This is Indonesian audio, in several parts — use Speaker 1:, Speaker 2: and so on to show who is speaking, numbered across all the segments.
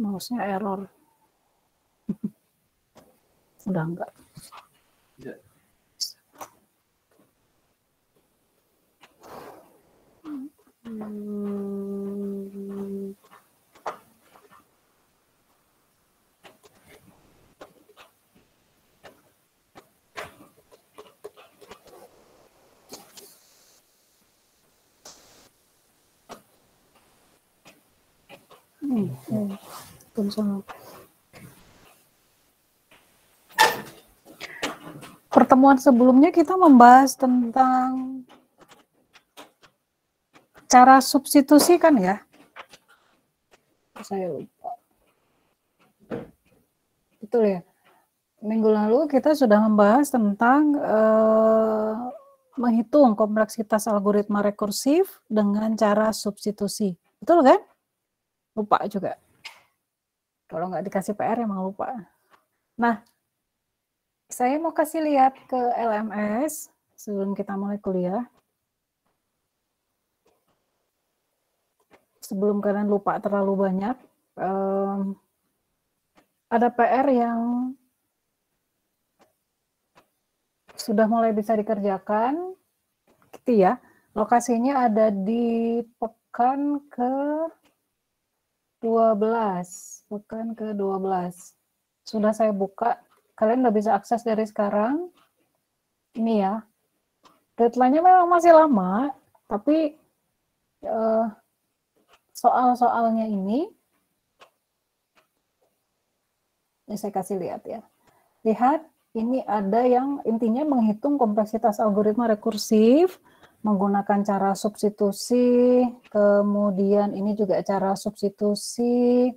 Speaker 1: Mouse-nya error. Udah enggak. Ya. Pertemuan sebelumnya kita membahas tentang cara substitusi kan ya? Saya lupa. Betul ya? Minggu lalu kita sudah membahas tentang menghitung kompleksitas algoritma rekursif dengan cara substitusi. Betul kan? Lupa juga. Kalau nggak dikasih PR emang lupa. Nah, saya mau kasih lihat ke LMS sebelum kita mulai kuliah. Sebelum kalian lupa terlalu banyak, ada PR yang sudah mulai bisa dikerjakan, gitu ya. Lokasinya ada di pekan ke-12. Pekan ke-12. Sudah saya buka, kalian udah bisa akses dari sekarang. Ini ya. Deadline-nya memang masih lama, tapi soal-soalnya ini saya kasih lihat ya. Lihat, ini ada yang intinya menghitung kompleksitas algoritma rekursif, menggunakan cara substitusi, kemudian ini juga cara substitusi,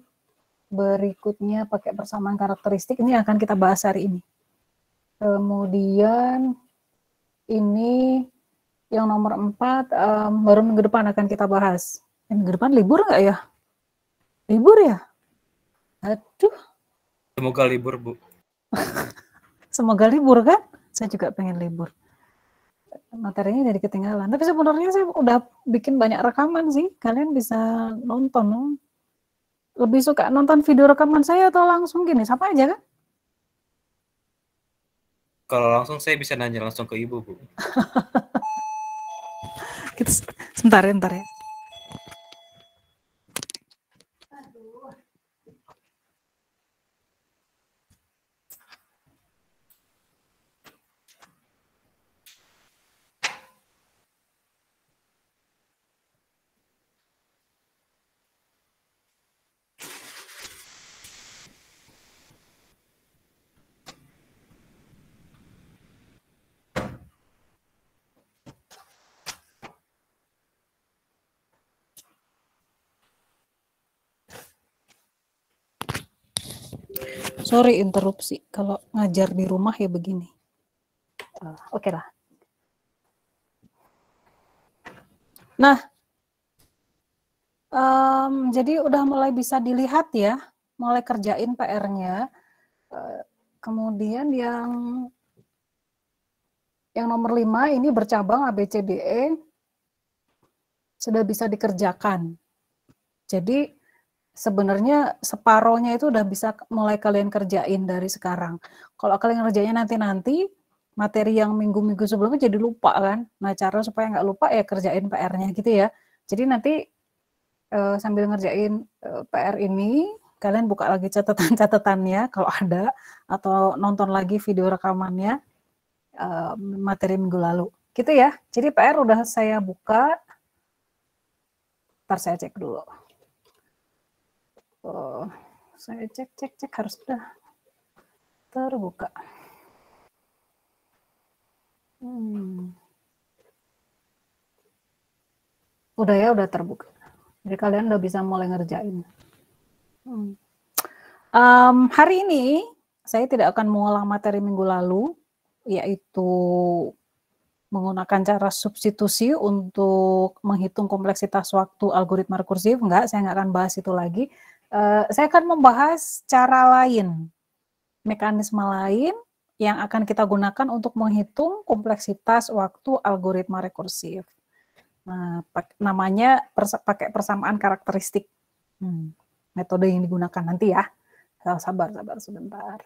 Speaker 1: berikutnya pakai persamaan karakteristik, ini akan kita bahas hari ini. Kemudian ini yang nomor 4, baru minggu depan akan kita bahas. Minggu depan libur nggak ya? Libur ya? Aduh.
Speaker 2: Semoga libur, Bu.
Speaker 1: Semoga libur kan? Saya juga pengen libur. Materinya jadi ketinggalan. Tapi sebenarnya saya udah bikin banyak rekaman sih. Kalian bisa nonton. Lebih suka nonton video rekaman saya atau langsung gini? Sapa aja kan?
Speaker 2: Kalau langsung saya bisa nanya langsung ke Ibu, Bu.
Speaker 1: Sebentar ya. Sorry interupsi, kalau ngajar di rumah ya begini. Oke lah. Nah, jadi udah mulai bisa dilihat ya, mulai kerjain PR-nya. Kemudian yang nomor 5 ini bercabang ABCDE sudah bisa dikerjakan. Jadi sebenarnya separohnya itu udah bisa mulai kalian kerjain dari sekarang. Kalau kalian ngerjainnya nanti-nanti, materi yang minggu-minggu sebelumnya jadi lupa kan. Nah, cara supaya nggak lupa ya kerjain PR-nya gitu ya. Jadi nanti sambil ngerjain PR ini, kalian buka lagi catatan-catatannya kalau ada, atau nonton lagi video rekamannya materi minggu lalu. Gitu ya. Jadi PR udah saya buka. Ntar saya cek dulu. Saya cek harus sudah terbuka. Udah ya, udah terbuka. Jadi kalian udah bisa mulai ngerjain. Hari ini saya tidak akan mengulang materi minggu lalu, yaitu menggunakan cara substitusi untuk menghitung kompleksitas waktu algoritma rekursif. Enggak, saya nggak akan bahas itu lagi. Saya akan membahas cara lain, mekanisme lain yang akan kita gunakan untuk menghitung kompleksitas waktu algoritma rekursif. Nah, namanya pakai persamaan karakteristik. Metode yang digunakan nanti ya. Sabar sebentar.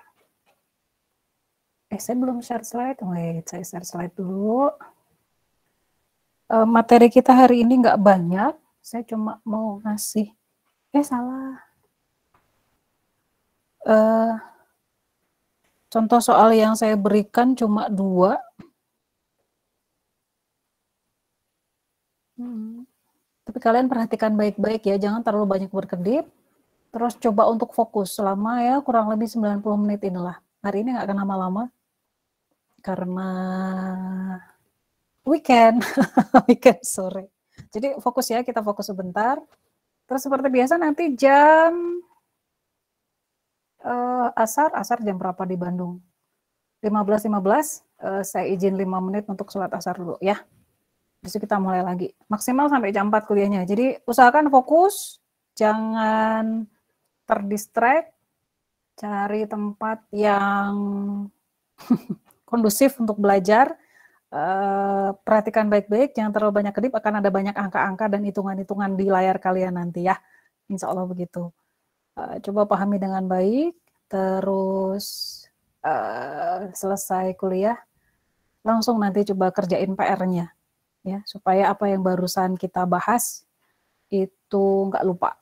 Speaker 1: Saya belum share slide. Wait, saya share slide dulu. Materi kita hari ini nggak banyak. Saya cuma mau ngasih. Salah. Contoh soal yang saya berikan cuma 2. Tapi kalian perhatikan baik-baik ya, jangan terlalu banyak berkedip. Terus coba untuk fokus selama ya kurang lebih 90 menit inilah. Hari ini nggak akan lama-lama karena weekend sore. Jadi fokus ya, kita fokus sebentar. Terus seperti biasa nanti jam asar jam berapa di Bandung? 15.15, saya izin 5 menit untuk sholat asar dulu ya. Terus kita mulai lagi. Maksimal sampai jam 4 kuliahnya. Jadi usahakan fokus, jangan terdistract, cari tempat yang kondusif untuk belajar. Perhatikan baik-baik, jangan terlalu banyak kedip, akan ada banyak angka-angka dan hitungan-hitungan di layar kalian nanti ya. Insya Allah begitu. Coba pahami dengan baik, terus selesai kuliah, langsung nanti coba kerjain PR-nya. Ya, supaya apa yang barusan kita bahas itu nggak lupa.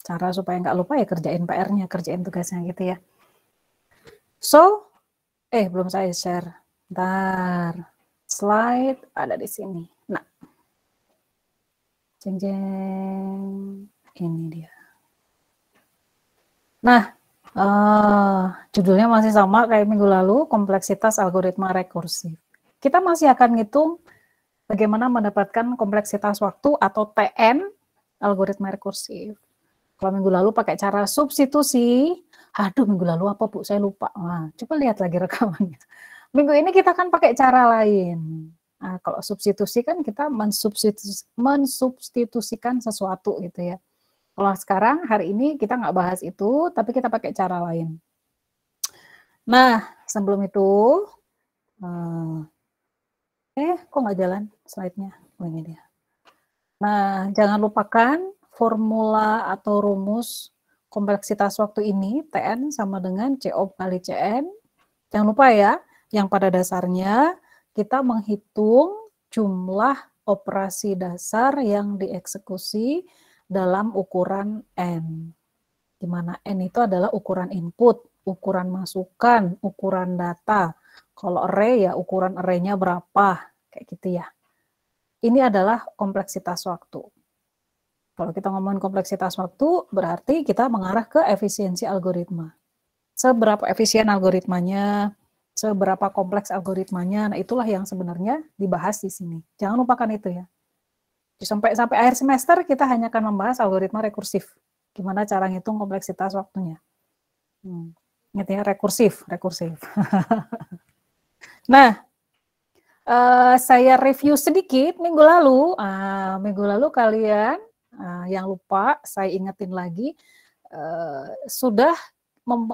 Speaker 1: Cara supaya nggak lupa ya kerjain PR-nya, kerjain tugasnya gitu ya. So, belum saya share. Bentar. Slide ada di sini. Nah, jeng ini dia. Nah, judulnya masih sama kayak minggu lalu, kompleksitas algoritma rekursif. Kita masih akan ngitung bagaimana mendapatkan kompleksitas waktu atau TN algoritma rekursif. Kalau minggu lalu pakai cara substitusi, minggu lalu apa Bu? Saya lupa. Nah, coba lihat lagi rekamannya. Minggu ini kita kan pakai cara lain. Nah, kalau substitusi kan kita mensubstitusikan sesuatu gitu ya. Kalau sekarang hari ini kita nggak bahas itu, tapi kita pakai cara lain. Nah, sebelum itu, kok nggak jalan slide-nya? Oh, ini dia. Nah, jangan lupakan formula atau rumus kompleksitas waktu ini, TN sama dengan CO kali CN. Jangan lupa ya, yang pada dasarnya kita menghitung jumlah operasi dasar yang dieksekusi dalam ukuran N. Di mana N itu adalah ukuran input, ukuran masukan, ukuran data. Kalau array ya ukuran array-nya berapa, kayak gitu ya. Ini adalah kompleksitas waktu. Kalau kita ngomongin kompleksitas waktu, berarti kita mengarah ke efisiensi algoritma. Seberapa efisien algoritmanya, seberapa kompleks algoritmanya, nah itulah yang sebenarnya dibahas di sini. Jangan lupakan itu ya. Sampai akhir semester kita hanya akan membahas algoritma rekursif. Gimana cara ngitung kompleksitas waktunya. Ingat ya, rekursif. Nah, saya review sedikit minggu lalu. Minggu lalu kalian yang lupa, saya ingetin lagi,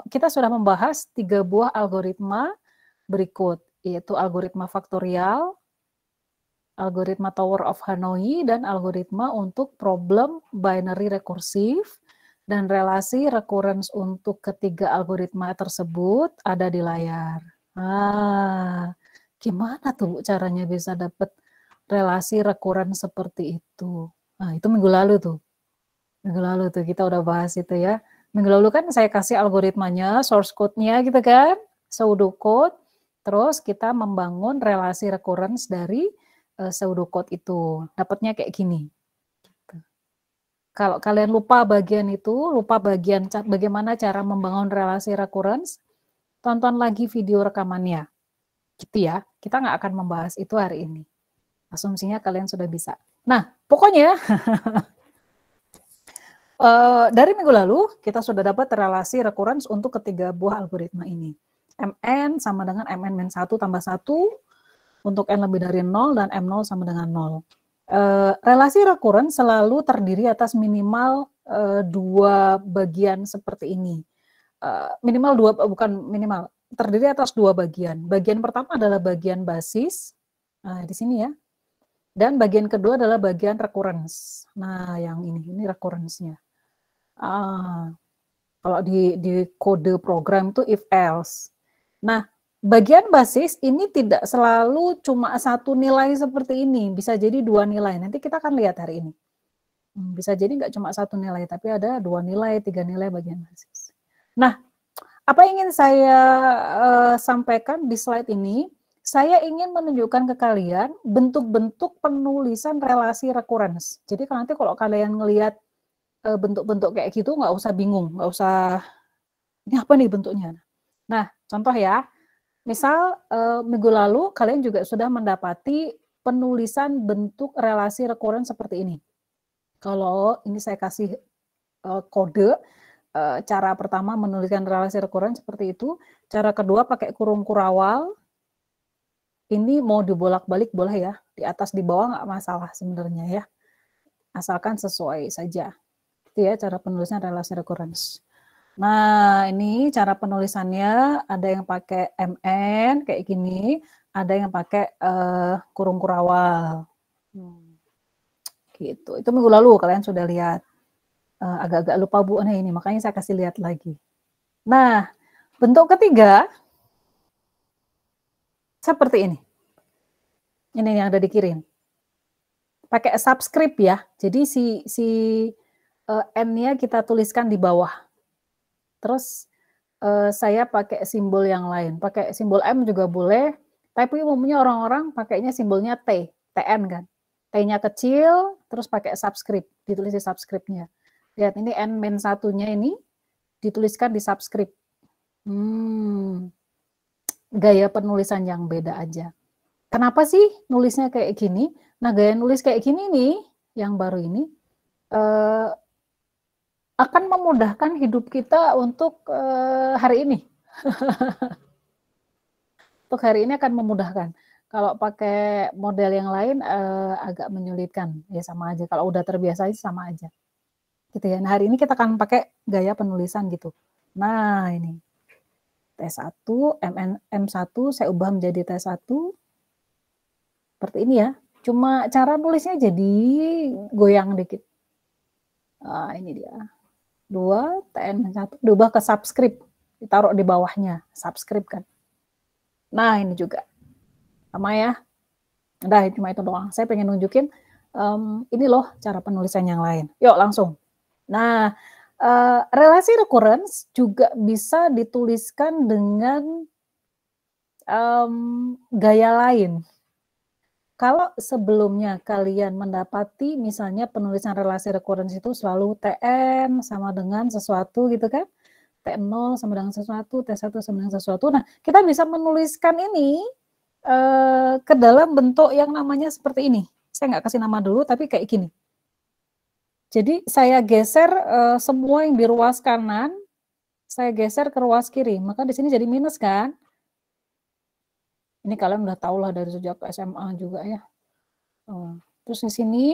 Speaker 1: kita sudah membahas 3 buah algoritma berikut, yaitu algoritma faktorial, algoritma Tower of Hanoi, dan algoritma untuk problem binary rekursif, dan relasi recurrence untuk ketiga algoritma tersebut ada di layar. Gimana tuh caranya bisa dapat relasi recurrence seperti itu? Nah, itu minggu lalu tuh. Minggu lalu tuh kita udah bahas itu ya. Minggu lalu kan saya kasih algoritmanya, source code-nya gitu kan, pseudocode, terus kita membangun relasi recurrence dari pseudocode itu. Dapatnya kayak gini. Gitu. Kalau kalian lupa bagian itu, lupa bagian bagaimana cara membangun relasi recurrence, tonton lagi video rekamannya. Gitu ya, kita nggak akan membahas itu hari ini. Asumsinya kalian sudah bisa. Nah, pokoknya dari minggu lalu kita sudah dapat relasi recurrence untuk ketiga buah algoritma ini. Mn sama dengan Mn-1 tambah 1 untuk N lebih dari 0 dan M0 sama dengan 0. Relasi recurrence selalu terdiri atas minimal 2 bagian seperti ini. Minimal 2, bukan minimal, terdiri atas dua bagian. Bagian pertama adalah bagian basis, nah, di sini ya. Dan bagian kedua adalah bagian recurrence. Nah, yang ini recurrence-nya. Kalau di kode program itu if else. Nah, bagian basis ini tidak selalu cuma satu nilai seperti ini, bisa jadi dua nilai. Nanti kita akan lihat hari ini. Bisa jadi nggak cuma satu nilai, tapi ada dua nilai, tiga nilai bagian basis. Nah, apa yang ingin saya sampaikan di slide ini? Saya ingin menunjukkan ke kalian bentuk-bentuk penulisan relasi recurrence. Jadi nanti kalau kalian ngelihat bentuk-bentuk kayak gitu, nggak usah bingung, nggak usah, ini apa nih bentuknya. Nah, contoh ya, misal minggu lalu kalian juga sudah mendapati penulisan bentuk relasi recurrence seperti ini. Kalau ini saya kasih kode, cara pertama menuliskan relasi recurrence seperti itu, cara kedua pakai kurung kurawal. Ini mau dibolak-balik boleh ya, di atas di bawah nggak masalah sebenarnya ya, asalkan sesuai saja. Itu ya cara penulisan relasi recurrence. Nah, ini cara penulisannya, ada yang pakai MN kayak gini, ada yang pakai kurung kurawal. Gitu. Itu minggu lalu kalian sudah lihat. Agak-agak lupa Bu, nah ini makanya saya kasih lihat lagi. Nah, bentuk ketiga seperti ini. Ini yang ada dikirim. Pakai subscript ya. Jadi si N-nya kita tuliskan di bawah. Terus saya pakai simbol yang lain. Pakai simbol M juga boleh, tapi umumnya orang-orang pakainya simbolnya T, TN kan. T-nya kecil, terus pakai subscript, ditulis di subscript-nya. Lihat ini N-1-nya ini dituliskan di subscript. Gaya penulisan yang beda aja. Kenapa sih nulisnya kayak gini? Nah, gaya nulis kayak gini nih, yang baru ini, akan memudahkan hidup kita untuk hari ini. Untuk hari ini akan memudahkan. Kalau pakai model yang lain agak menyulitkan. Ya sama aja. Kalau udah terbiasa sama aja. Gitu ya. Nah, hari ini kita akan pakai gaya penulisan gitu. Nah, ini. T1, M1 saya ubah menjadi T1. Seperti ini ya. Cuma cara nulisnya jadi goyang dikit. Nah, ini dia. 2, TN1 diubah ke subscript. Ditaruh di bawahnya. Subscript kan. Nah, ini juga. Sama ya. Udah, cuma itu doang. Saya pengen nunjukin ini loh cara penulisan yang lain. Yuk, langsung. Nah, relasi recurrence juga bisa dituliskan dengan gaya lain. Kalau sebelumnya kalian mendapati misalnya penulisan relasi recurrence itu selalu TN sama dengan sesuatu gitu kan. T0 sama dengan sesuatu, T1 sama dengan sesuatu. Nah, kita bisa menuliskan ini ke dalam bentuk yang namanya seperti ini. Saya nggak kasih nama dulu, tapi kayak gini. Jadi saya geser semua yang di ruas kanan, saya geser ke ruas kiri. Maka di sini jadi minus kan? Ini kalian udah tahu lah dari sejak SMA juga ya. Terus di sini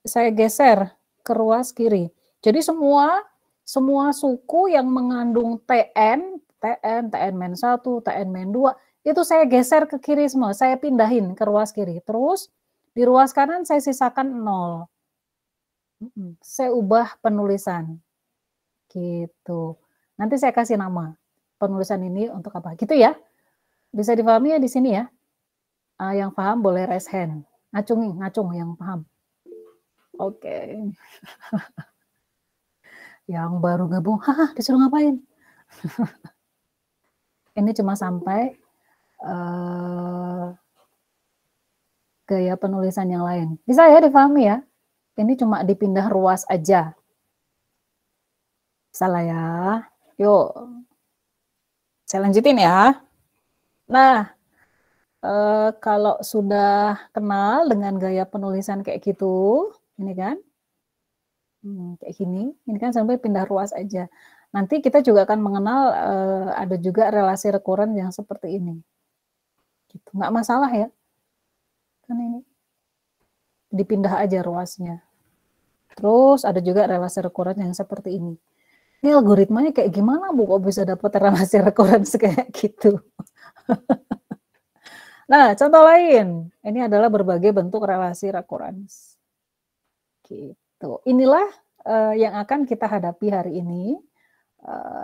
Speaker 1: saya geser ke ruas kiri. Jadi semua suku yang mengandung TN, TN-1, TN-2, itu saya geser ke kiri semua. Saya pindahin ke ruas kiri. Terus di ruas kanan saya sisakan 0. Saya ubah penulisan. Gitu. Nanti saya kasih nama penulisan ini untuk apa. Gitu ya. Bisa dipahami ya di sini ya. Yang paham boleh raise hand. Ngacung yang paham. Oke. Yang baru gabung, disuruh ngapain? Ini cuma sampai gaya penulisan yang lain. Bisa ya dipahami ya. Ini cuma dipindah ruas aja. Salah ya. Yuk. Saya lanjutin ya. Nah, kalau sudah kenal dengan gaya penulisan kayak gitu, ini kan, kayak gini, ini kan sampai pindah ruas aja. Nanti kita juga akan mengenal ada juga relasi recurrent yang seperti ini. Gitu. Nggak masalah ya. Kan ini dipindah aja ruasnya. Terus ada juga relasi recurrent yang seperti ini. Ini algoritmanya kayak gimana Bu kok bisa dapat relasi recurrence kayak gitu? Nah, contoh lain, ini adalah berbagai bentuk relasi recurrence. Gitu. Inilah yang akan kita hadapi hari ini,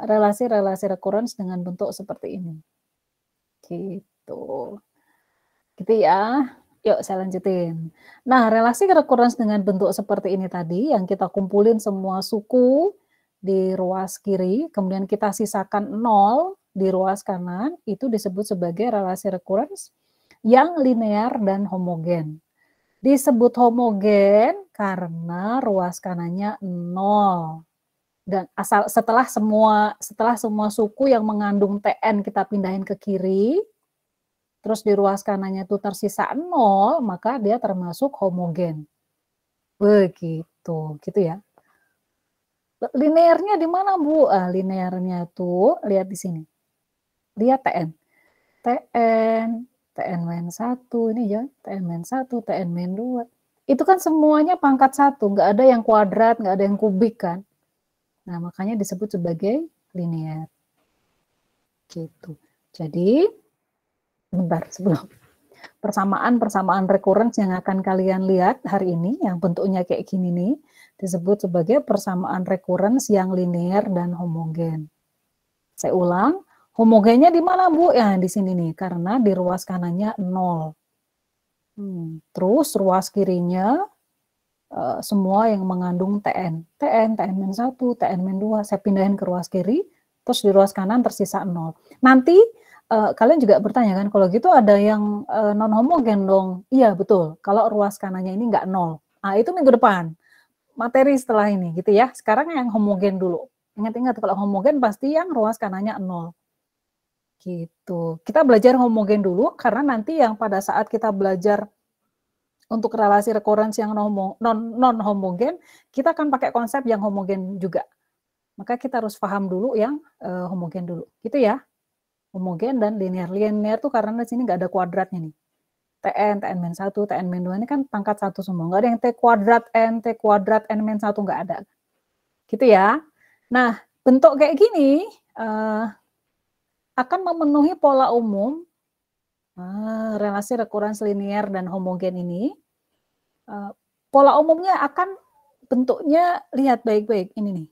Speaker 1: relasi-relasi recurrence dengan bentuk seperti ini. Gitu. Gitu ya. Yuk saya lanjutin. Nah, relasi recurrence dengan bentuk seperti ini tadi, yang kita kumpulin semua suku di ruas kiri, kemudian kita sisakan 0 di ruas kanan, itu disebut sebagai relasi recurrence yang linear dan homogen. Disebut homogen karena ruas kanannya 0. Dan setelah semua suku yang mengandung TN kita pindahin ke kiri, terus di ruas kanannya itu tersisa 0, maka dia termasuk homogen. Begitu, gitu ya. Linearnya di mana, Bu? Linearnya tuh lihat di sini. Lihat TN. TN-1, ini ya, TN-1, TN-2. Itu kan semuanya pangkat 1, nggak ada yang kuadrat, nggak ada yang kubik kan. Nah, makanya disebut sebagai linear. Gitu. Jadi, bentar sebelum persamaan recurrence yang akan kalian lihat hari ini, yang bentuknya kayak gini nih, disebut sebagai persamaan recurrence yang linear dan homogen. Saya ulang, homogennya di mana Bu? Ya di sini nih, karena di ruas kanannya 0. Terus ruas kirinya semua yang mengandung TN, TN-1, TN-2, saya pindahin ke ruas kiri, terus di ruas kanan tersisa 0. Nanti kalian juga bertanya kan, kalau gitu ada yang non homogen dong? Iya betul. Kalau ruas kanannya ini nggak 0. Nah itu minggu depan materi setelah ini gitu ya. Sekarang yang homogen dulu. Ingat-ingat kalau homogen pasti yang ruas kanannya 0. Gitu. Kita belajar homogen dulu karena nanti yang pada saat kita belajar untuk relasi recurrence yang non homogen, kita akan pakai konsep yang homogen juga. Maka kita harus paham dulu yang homogen dulu. Gitu ya. Homogen dan linear. Linear tuh karena di sini nggak ada kuadratnya nih. TN, TN-1, TN-2 ini kan pangkat 1 semua. Nggak ada yang T kuadrat, N, T kuadrat, N-1 nggak ada. Gitu ya. Nah, bentuk kayak gini akan memenuhi pola umum relasi recurrence linear dan homogen ini. Pola umumnya akan bentuknya, lihat baik-baik, ini nih.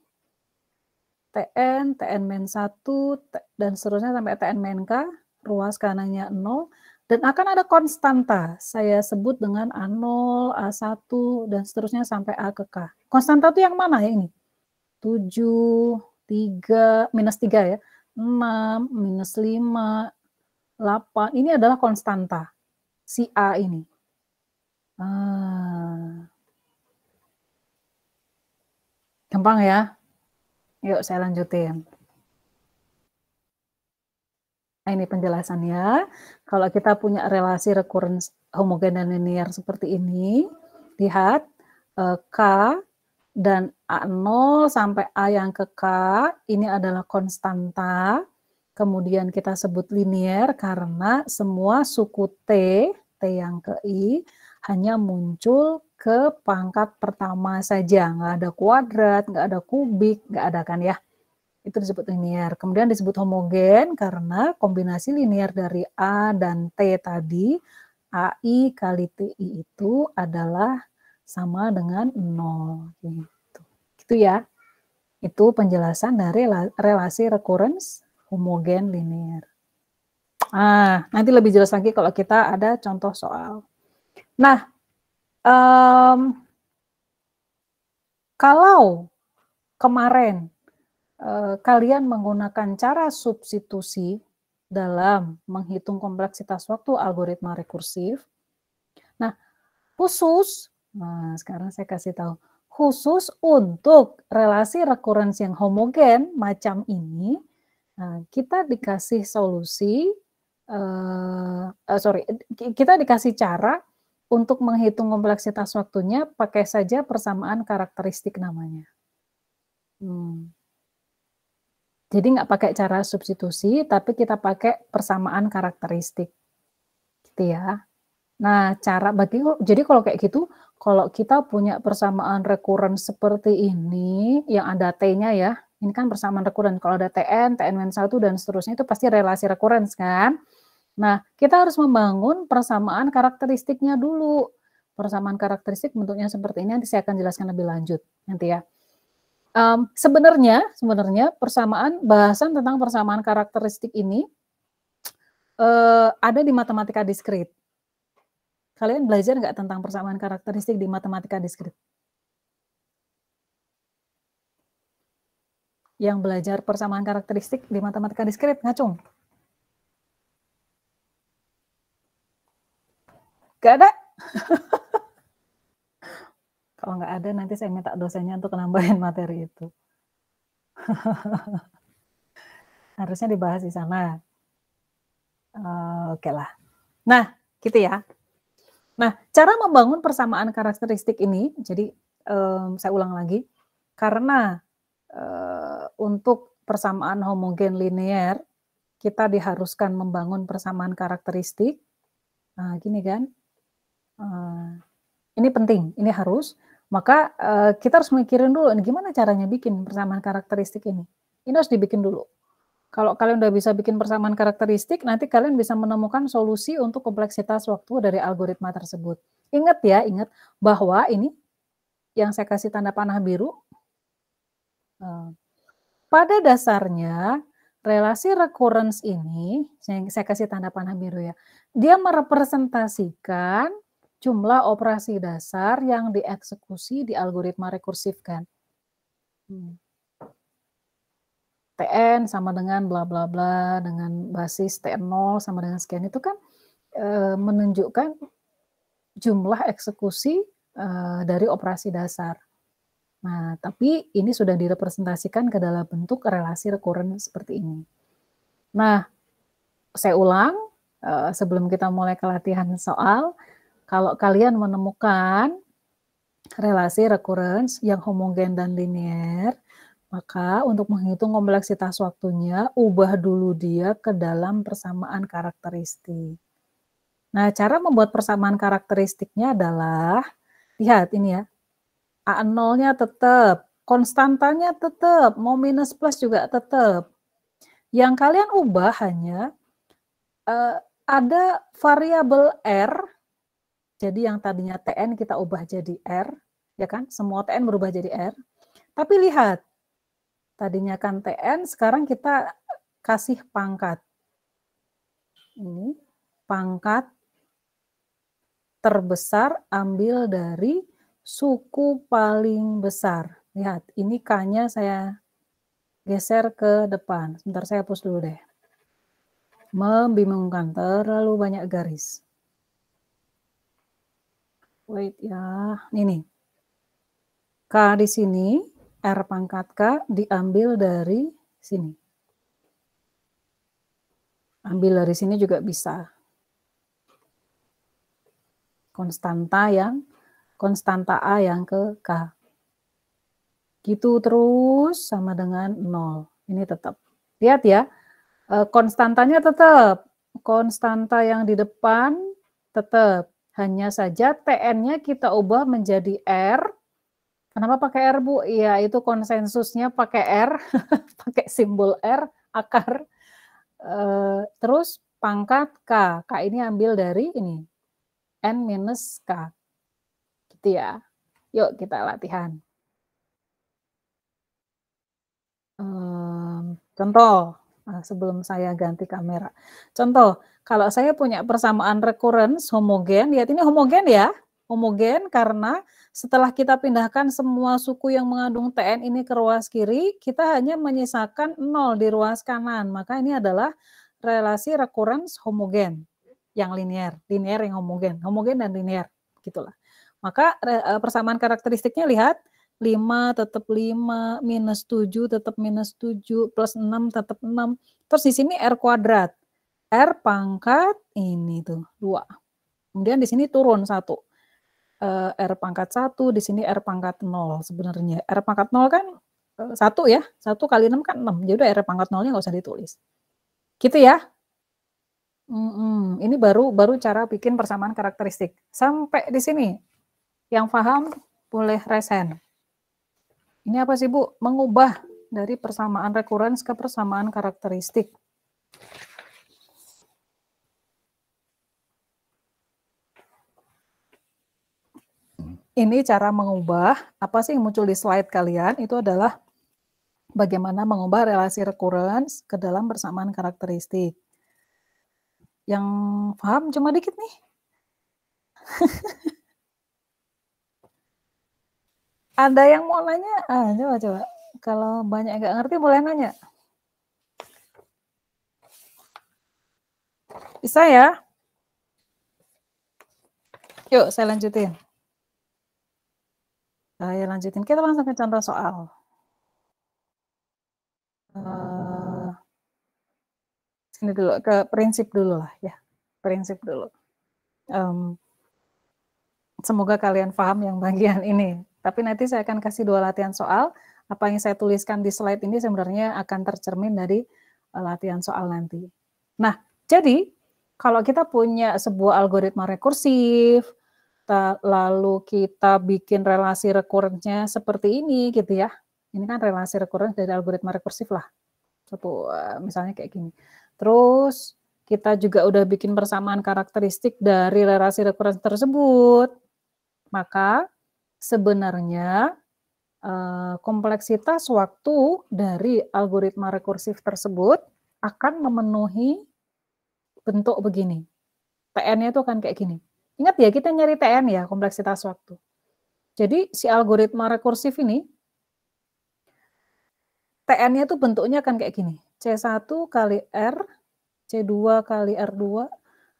Speaker 1: TN, TN-1, dan seterusnya sampai TN-K, ruas kanannya 0, dan akan ada konstanta, saya sebut dengan A0, A1, dan seterusnya sampai A ke K. Konstanta itu yang mana ya ini? 7, 3, minus 3 ya, 6, minus 5, 8, ini adalah konstanta, si A ini. Gampang ya? Yuk saya lanjutin. Nah, ini penjelasannya. Kalau kita punya relasi recurrence homogen dan linear seperti ini, lihat K dan A0 sampai A yang ke K, ini adalah konstanta. Kemudian kita sebut linear karena semua suku T yang ke I, hanya muncul ke pangkat pertama saja. Nggak ada kuadrat, nggak ada kubik, nggak ada kan ya. Itu disebut linear. Kemudian disebut homogen karena kombinasi linear dari A dan T tadi, AI kali TI itu adalah sama dengan 0. Gitu ya. Itu penjelasan dari relasi recurrence homogen linear. Nanti lebih jelas lagi kalau kita ada contoh soal. Nah, kalau kemarin kalian menggunakan cara substitusi dalam menghitung kompleksitas waktu algoritma rekursif. Nah, sekarang saya kasih tahu, khusus untuk relasi recurrence yang homogen macam ini, kita dikasih solusi, kita dikasih cara untuk menghitung kompleksitas waktunya pakai saja persamaan karakteristik namanya. Jadi nggak pakai cara substitusi, tapi kita pakai persamaan karakteristik, gitu ya. Nah, jadi kalau kayak gitu, kalau kita punya persamaan recurrence seperti ini, yang ada T-nya ya, Ini kan persamaan rekuren. Kalau ada TN, TN-1 dan seterusnya itu pasti relasi rekuren kan? Nah, kita harus membangun persamaan karakteristiknya dulu. Persamaan karakteristik bentuknya seperti ini, nanti saya akan jelaskan lebih lanjut nanti ya. Sebenarnya persamaan bahasan tentang persamaan karakteristik ini ada di matematika diskrit. Kalian belajar nggak tentang persamaan karakteristik di matematika diskrit? Yang belajar persamaan karakteristik di matematika diskrit, ngacung? Gak ada? Kalau nggak ada, nanti saya minta dosennya untuk nambahin materi itu. Harusnya dibahas di sana. Oke lah. Nah, gitu ya. Nah, cara membangun persamaan karakteristik ini, jadi saya ulang lagi, karena untuk persamaan homogen linear, kita diharuskan membangun persamaan karakteristik. Nah, gini kan. Ini penting, ini harus. Maka kita harus mikirin dulu, gimana caranya bikin persamaan karakteristik ini. Ini harus dibikin dulu. Kalau kalian udah bisa bikin persamaan karakteristik, nanti kalian bisa menemukan solusi untuk kompleksitas waktu dari algoritma tersebut. Ingat ya, ingat bahwa ini yang saya kasih tanda panah biru, pada dasarnya relasi recurrence ini, saya kasih tanda panah biru ya, dia merepresentasikan jumlah operasi dasar yang dieksekusi di algoritma rekursif kan. TN sama dengan bla bla bla dengan basis TN0 sama dengan sekian itu kan menunjukkan jumlah eksekusi dari operasi dasar. Nah, tapi ini sudah direpresentasikan ke dalam bentuk relasi rekuren seperti ini. Nah, saya ulang sebelum kita mulai ke latihan soal, kalau kalian menemukan relasi recurrence yang homogen dan linear, maka untuk menghitung kompleksitas waktunya, ubah dulu dia ke dalam persamaan karakteristik. Nah, cara membuat persamaan karakteristiknya adalah, lihat ini ya, A0-nya tetap, konstantanya tetap, mau minus plus juga tetap. Yang kalian ubah hanya ada variabel R, jadi yang tadinya TN kita ubah jadi R, ya kan? Semua TN berubah jadi R. Tapi lihat, tadinya kan TN, sekarang kita kasih pangkat. Ini pangkat terbesar ambil dari suku paling besar. Lihat, ini K-nya saya geser ke depan. Sebentar saya hapus dulu deh. Membingungkan, terlalu banyak garis. Wait ya, ini. K di sini, R pangkat K diambil dari sini. Ambil dari sini juga bisa. Konstanta A yang ke K. Gitu terus sama dengan 0. Ini tetap. Lihat ya, konstantanya tetap. Konstanta yang di depan tetap. Hanya saja TN-nya kita ubah menjadi R. Kenapa pakai R, Bu? Iya, itu konsensusnya pakai R. Pakai simbol R, akar. Terus pangkat K. K ini ambil dari ini. N minus K. Gitu ya. Yuk kita latihan. Contoh, sebelum saya ganti kamera. Contoh, kalau saya punya persamaan recurrence homogen, lihat ini homogen ya. Homogen karena setelah kita pindahkan semua suku yang mengandung TN ini ke ruas kiri, kita hanya menyisakan 0 di ruas kanan. Maka ini adalah relasi recurrence homogen yang linear yang homogen dan linear, gitulah. Maka persamaan karakteristiknya lihat, 5 tetap 5, minus 7 tetap minus 7, plus 6 tetap 6. Terus di sini R kuadrat. R pangkat ini tuh 2. Kemudian di sini turun 1. R pangkat 1, di sini R pangkat 0 sebenarnya. R pangkat 0 kan 1 ya. 1 kali 6 kan 6. Jadi R pangkat 0-nya nggak usah ditulis. Gitu ya. Ini baru cara bikin persamaan karakteristik. Sampai di sini. Yang paham boleh resen. Ini apa sih, Bu? Mengubah dari persamaan recurrence ke persamaan karakteristik. Ini cara mengubah, apa sih yang muncul di slide kalian, itu adalah bagaimana mengubah relasi recurrence ke dalam persamaan karakteristik. Yang paham cuma dikit nih. Ada yang mau nanya? Coba. Kalau banyak yang nggak ngerti boleh nanya. Bisa ya? Yuk, saya lanjutin. Saya lanjutin. Kita langsung ke contoh soal. Sini dulu, ke prinsip dulu lah ya. Prinsip dulu. Semoga kalian paham yang bagian ini. Tapi nanti saya akan kasih 2 latihan soal. Apa yang saya tuliskan di slide ini sebenarnya akan tercermin dari latihan soal nanti. Nah, jadi kalau kita punya sebuah algoritma rekursif, lalu kita bikin relasi rekurensnya seperti ini gitu ya. Ini kan relasi rekurens dari algoritma rekursif lah. Misalnya kayak gini. Terus kita juga udah bikin persamaan karakteristik dari relasi rekurens tersebut. Maka sebenarnya kompleksitas waktu dari algoritma rekursif tersebut akan memenuhi bentuk begini. TN-nya itu akan kayak gini. Ingat ya, kita nyari TN ya, kompleksitas waktu. Jadi si algoritma rekursif ini, TN-nya itu bentuknya akan kayak gini. C1 kali R, C2 kali R2,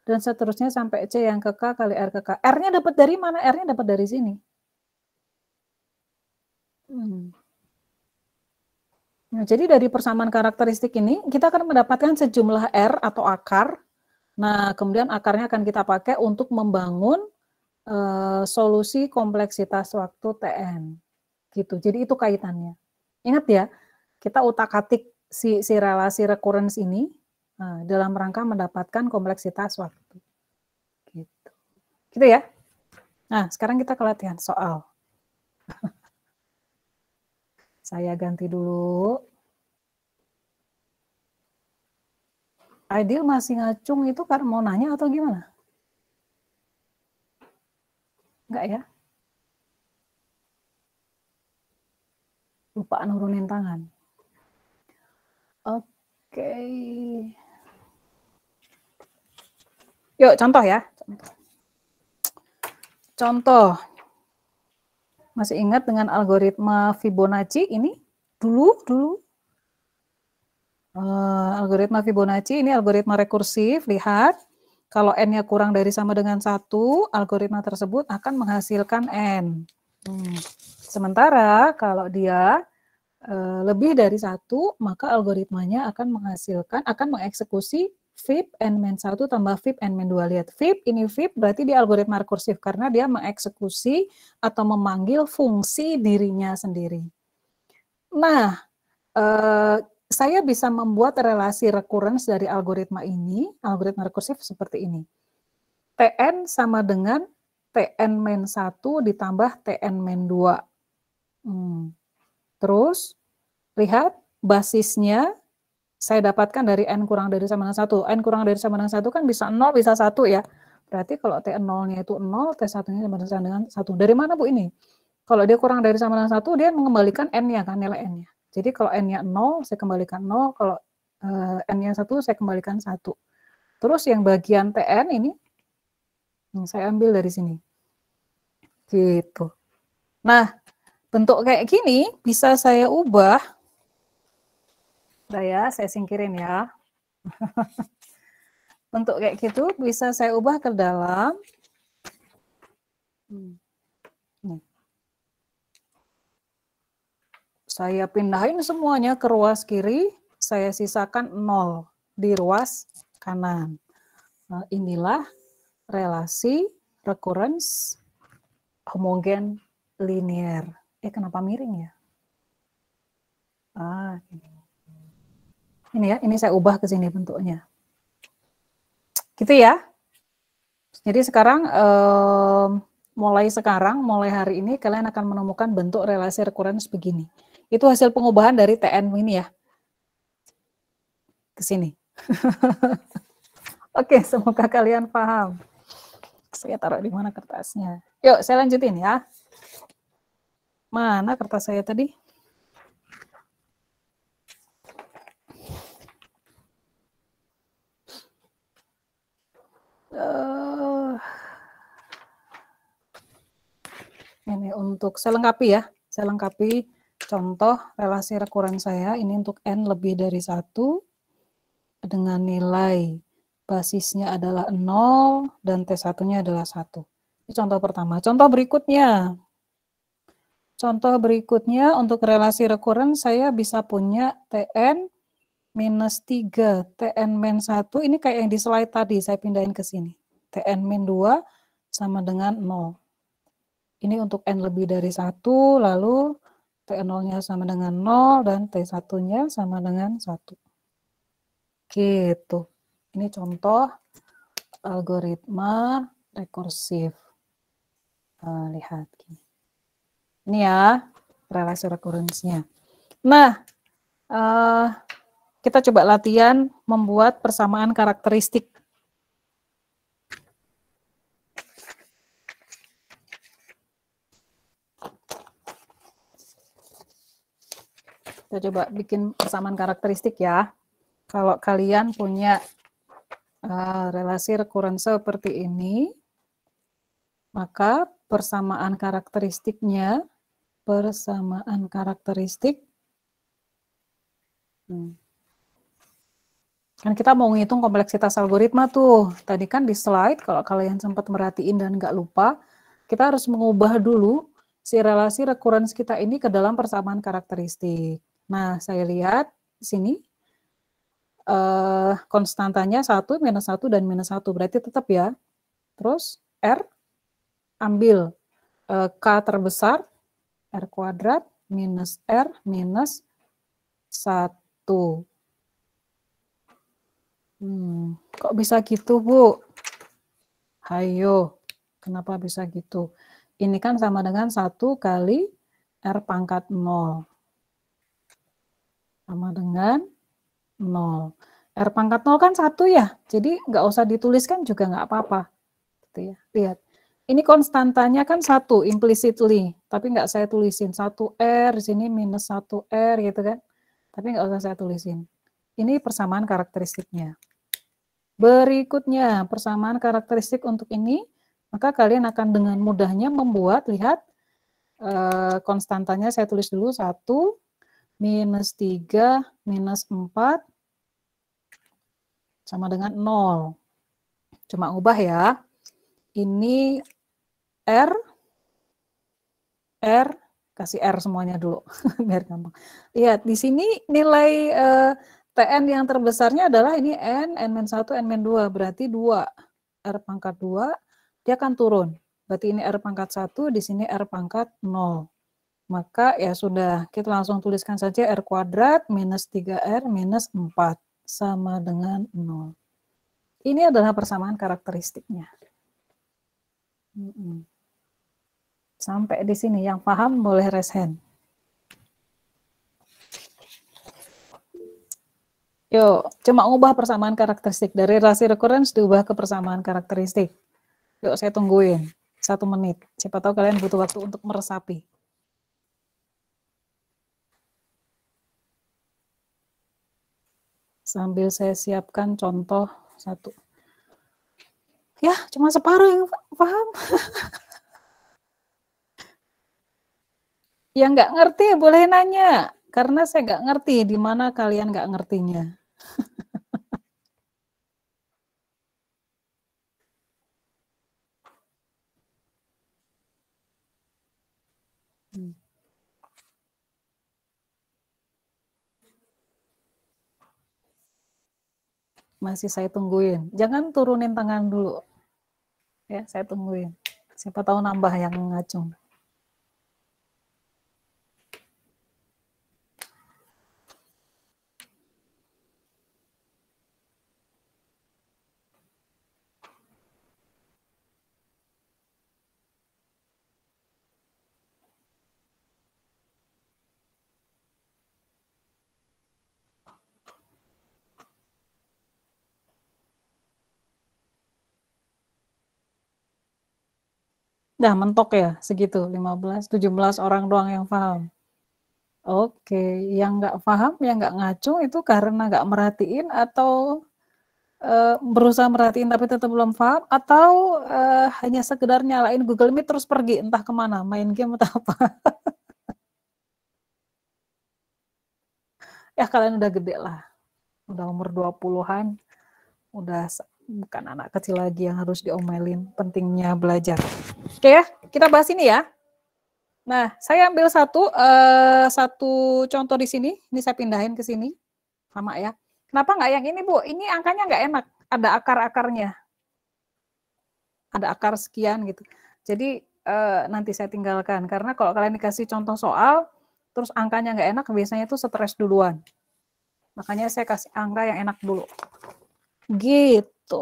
Speaker 1: dan seterusnya sampai C yang ke K kali R ke K. R-nya dapat dari mana? R-nya dapat dari sini. Nah, jadi dari persamaan karakteristik ini, kita akan mendapatkan sejumlah R atau akar. Nah, kemudian akarnya akan kita pakai untuk membangun solusi kompleksitas waktu TN. Gitu. Jadi itu kaitannya. Ingat ya, kita utak-atik si relasi recurrence ini dalam rangka mendapatkan kompleksitas waktu. Gitu. Gitu ya. Nah, sekarang kita ke latihan soal. Saya ganti dulu. Aidil masih ngacung itu karena mau nanya atau gimana? Enggak ya? Lupa nurunin tangan. Oke. Yuk, contoh ya. Contoh. Masih ingat dengan algoritma Fibonacci ini? Dulu. Algoritma Fibonacci ini algoritma rekursif. Lihat, kalau n-nya kurang dari sama dengan 1, algoritma tersebut akan menghasilkan n. Sementara kalau dia lebih dari 1, maka algoritmanya akan mengeksekusi fib n-1 tambah fib n-2. Lihat, fib ini fib berarti dia algoritma rekursif karena dia mengeksekusi atau memanggil fungsi dirinya sendiri. Nah, saya bisa membuat relasi recurrence dari algoritma ini, algoritma rekursif seperti ini. Tn sama dengan Tn-1 ditambah Tn-2. Terus, lihat basisnya saya dapatkan dari n kurang dari sama dengan 1. N kurang dari sama dengan 1 kan bisa 0, bisa 1 ya. Berarti kalau T0-nya itu 0, T1-nya sama dengan 1. Dari mana Bu ini? Kalau dia kurang dari sama dengan 1, dia mengembalikan n-nya kan, nilai n-nya. Jadi kalau n-nya 0, saya kembalikan 0. Kalau n-nya 1, saya kembalikan 1. Terus yang bagian Tn ini, saya ambil dari sini. Gitu. Nah, bentuk kayak gini bisa saya ubah. Udah ya, saya singkirin ya. Bentuk kayak gitu bisa saya ubah ke dalam. Saya pindahin semuanya ke ruas kiri, saya sisakan 0 di ruas kanan. Nah, inilah relasi recurrence homogen linear. Kenapa miring ya? Ini ya, ini saya ubah ke sini bentuknya. Gitu ya. Jadi sekarang, mulai hari ini kalian akan menemukan bentuk relasi recurrence begini. Itu hasil pengubahan dari TN ini ya. Ke sini. Oke, semoga kalian paham. Saya taruh di mana kertasnya. Yuk, saya lanjutin ya. Mana kertas saya tadi? Ini untuk saya lengkapi ya. Saya lengkapi contoh relasi rekuren saya. Ini untuk N lebih dari 1 dengan nilai basisnya adalah 0 dan T1-nya adalah 1. Ini contoh pertama. Contoh berikutnya. Contoh berikutnya untuk relasi rekuren saya bisa punya Tn minus 3, Tn min 1, ini kayak yang di slide tadi, saya pindahin ke sini. Tn min 2 sama dengan 0. Ini untuk N lebih dari 1, lalu T0-nya sama dengan 0, dan T1-nya sama dengan 1. Gitu. Ini contoh algoritma rekursif. Lihat gini. Ini ya, relasi rekurensnya. Nah, kita coba latihan membuat persamaan karakteristik. Kita coba bikin persamaan karakteristik ya. Kalau kalian punya relasi rekuren seperti ini, maka persamaan karakteristik kan kita mau ngitung kompleksitas algoritma tuh. Tadi kan di slide, kalau kalian sempat merhatiin dan nggak lupa, kita harus mengubah dulu si relasi rekurens kita ini ke dalam persamaan karakteristik. Nah, saya lihat di sini konstantanya 1, minus 1, dan minus 1. Berarti tetap ya. Terus R, ambil K terbesar, R kuadrat, minus R, minus 1. Kok bisa gitu, Bu? Hayo, kenapa bisa gitu? Ini kan sama dengan 1 kali R pangkat 0. Sama dengan 0. R pangkat 0 kan 1 ya, jadi nggak usah dituliskan juga nggak apa-apa. Gitu ya. Lihat, ini konstantanya kan 1 implicitly, tapi nggak saya tulisin. 1R, di sini minus 1R gitu kan. Tapi nggak usah saya tulisin. Ini persamaan karakteristiknya. Berikutnya, persamaan karakteristik untuk ini, maka kalian akan dengan mudahnya membuat, lihat, konstantanya saya tulis dulu, 1, minus 3, minus 4, sama dengan 0. Cuma ubah ya. Ini R, kasih R semuanya dulu, biar gampang. Lihat, di sini nilai Tn yang terbesarnya adalah ini N-1, N-2, berarti 2. R pangkat 2, dia akan turun. Berarti ini R pangkat 1, di sini R pangkat 0. Maka ya sudah, kita langsung tuliskan saja R kuadrat minus 3R minus 4 sama dengan 0. Ini adalah persamaan karakteristiknya. Sampai di sini, yang paham boleh raise hand. Yuk, cuma ubah persamaan karakteristik. Dari relasi rekurens diubah ke persamaan karakteristik. Yuk, saya tungguin 1 menit. Siapa tahu kalian butuh waktu untuk meresapi. Sambil saya siapkan contoh 1. Ya, cuma separuh yang paham. Yang nggak ngerti boleh nanya. Karena saya nggak ngerti di mana kalian nggak ngertinya. Masih saya tungguin. Jangan turunin tangan dulu. Ya, saya tungguin. Siapa tahu nambah yang ngacung. Nah, mentok ya segitu, 15, 17 orang doang yang paham. Oke, yang nggak paham, yang nggak ngacung itu karena nggak merhatiin atau berusaha merhatiin tapi tetap belum paham, atau hanya sekedar nyalain Google Meet terus pergi entah kemana, main game atau apa. Ya kalian udah gede lah, udah umur 20-an, udah bukan anak kecil lagi yang harus diomelin pentingnya belajar. Oke ya, kita bahas ini ya. Nah, saya ambil satu contoh di sini. Ini saya pindahin ke sini, sama ya. Kenapa nggak yang ini, Bu? Ini angkanya nggak enak. Ada akar-akarnya. Ada akar sekian gitu. Jadi nanti saya tinggalkan. Karena kalau kalian dikasih contoh soal, terus angkanya nggak enak, biasanya itu stres duluan. Makanya saya kasih angka yang enak dulu. Gitu.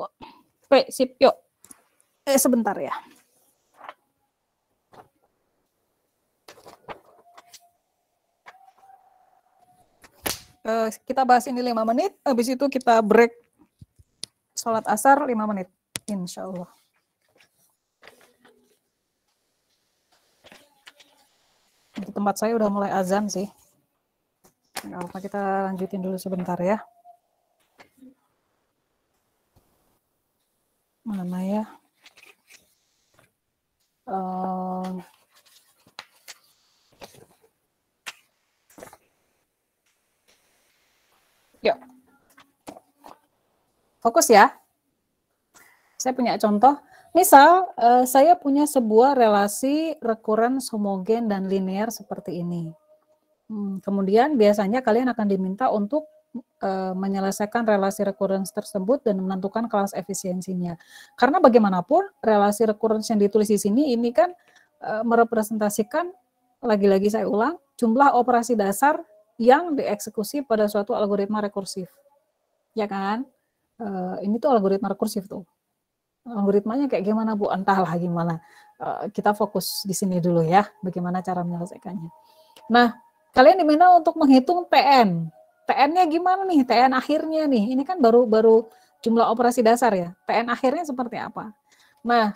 Speaker 1: Oke, sip, yuk. Sebentar ya. Kita bahas ini 5 menit, habis itu kita break sholat asar 5 menit, insya Allah. Di tempat saya udah mulai azan sih. Nggak apa, kita lanjutin dulu sebentar ya. Mana ya? Yuk. Fokus ya. Saya punya contoh. Misal, saya punya sebuah relasi recurrence, homogen, dan linear seperti ini. Kemudian biasanya kalian akan diminta untuk menyelesaikan relasi recurrence tersebut dan menentukan kelas efisiensinya. Karena bagaimanapun relasi recurrence yang ditulis di sini ini kan merepresentasikan, lagi-lagi saya ulang, jumlah operasi dasar yang dieksekusi pada suatu algoritma rekursif. Ya kan? Ini tuh algoritma rekursif tuh. Algoritmanya kayak gimana, Bu? Entahlah gimana. Kita fokus di sini dulu ya, bagaimana cara menyelesaikannya. Nah, kalian diminta untuk menghitung TN. TN-nya gimana nih? TN akhirnya nih. Ini kan baru jumlah operasi dasar ya. TN akhirnya seperti apa? Nah,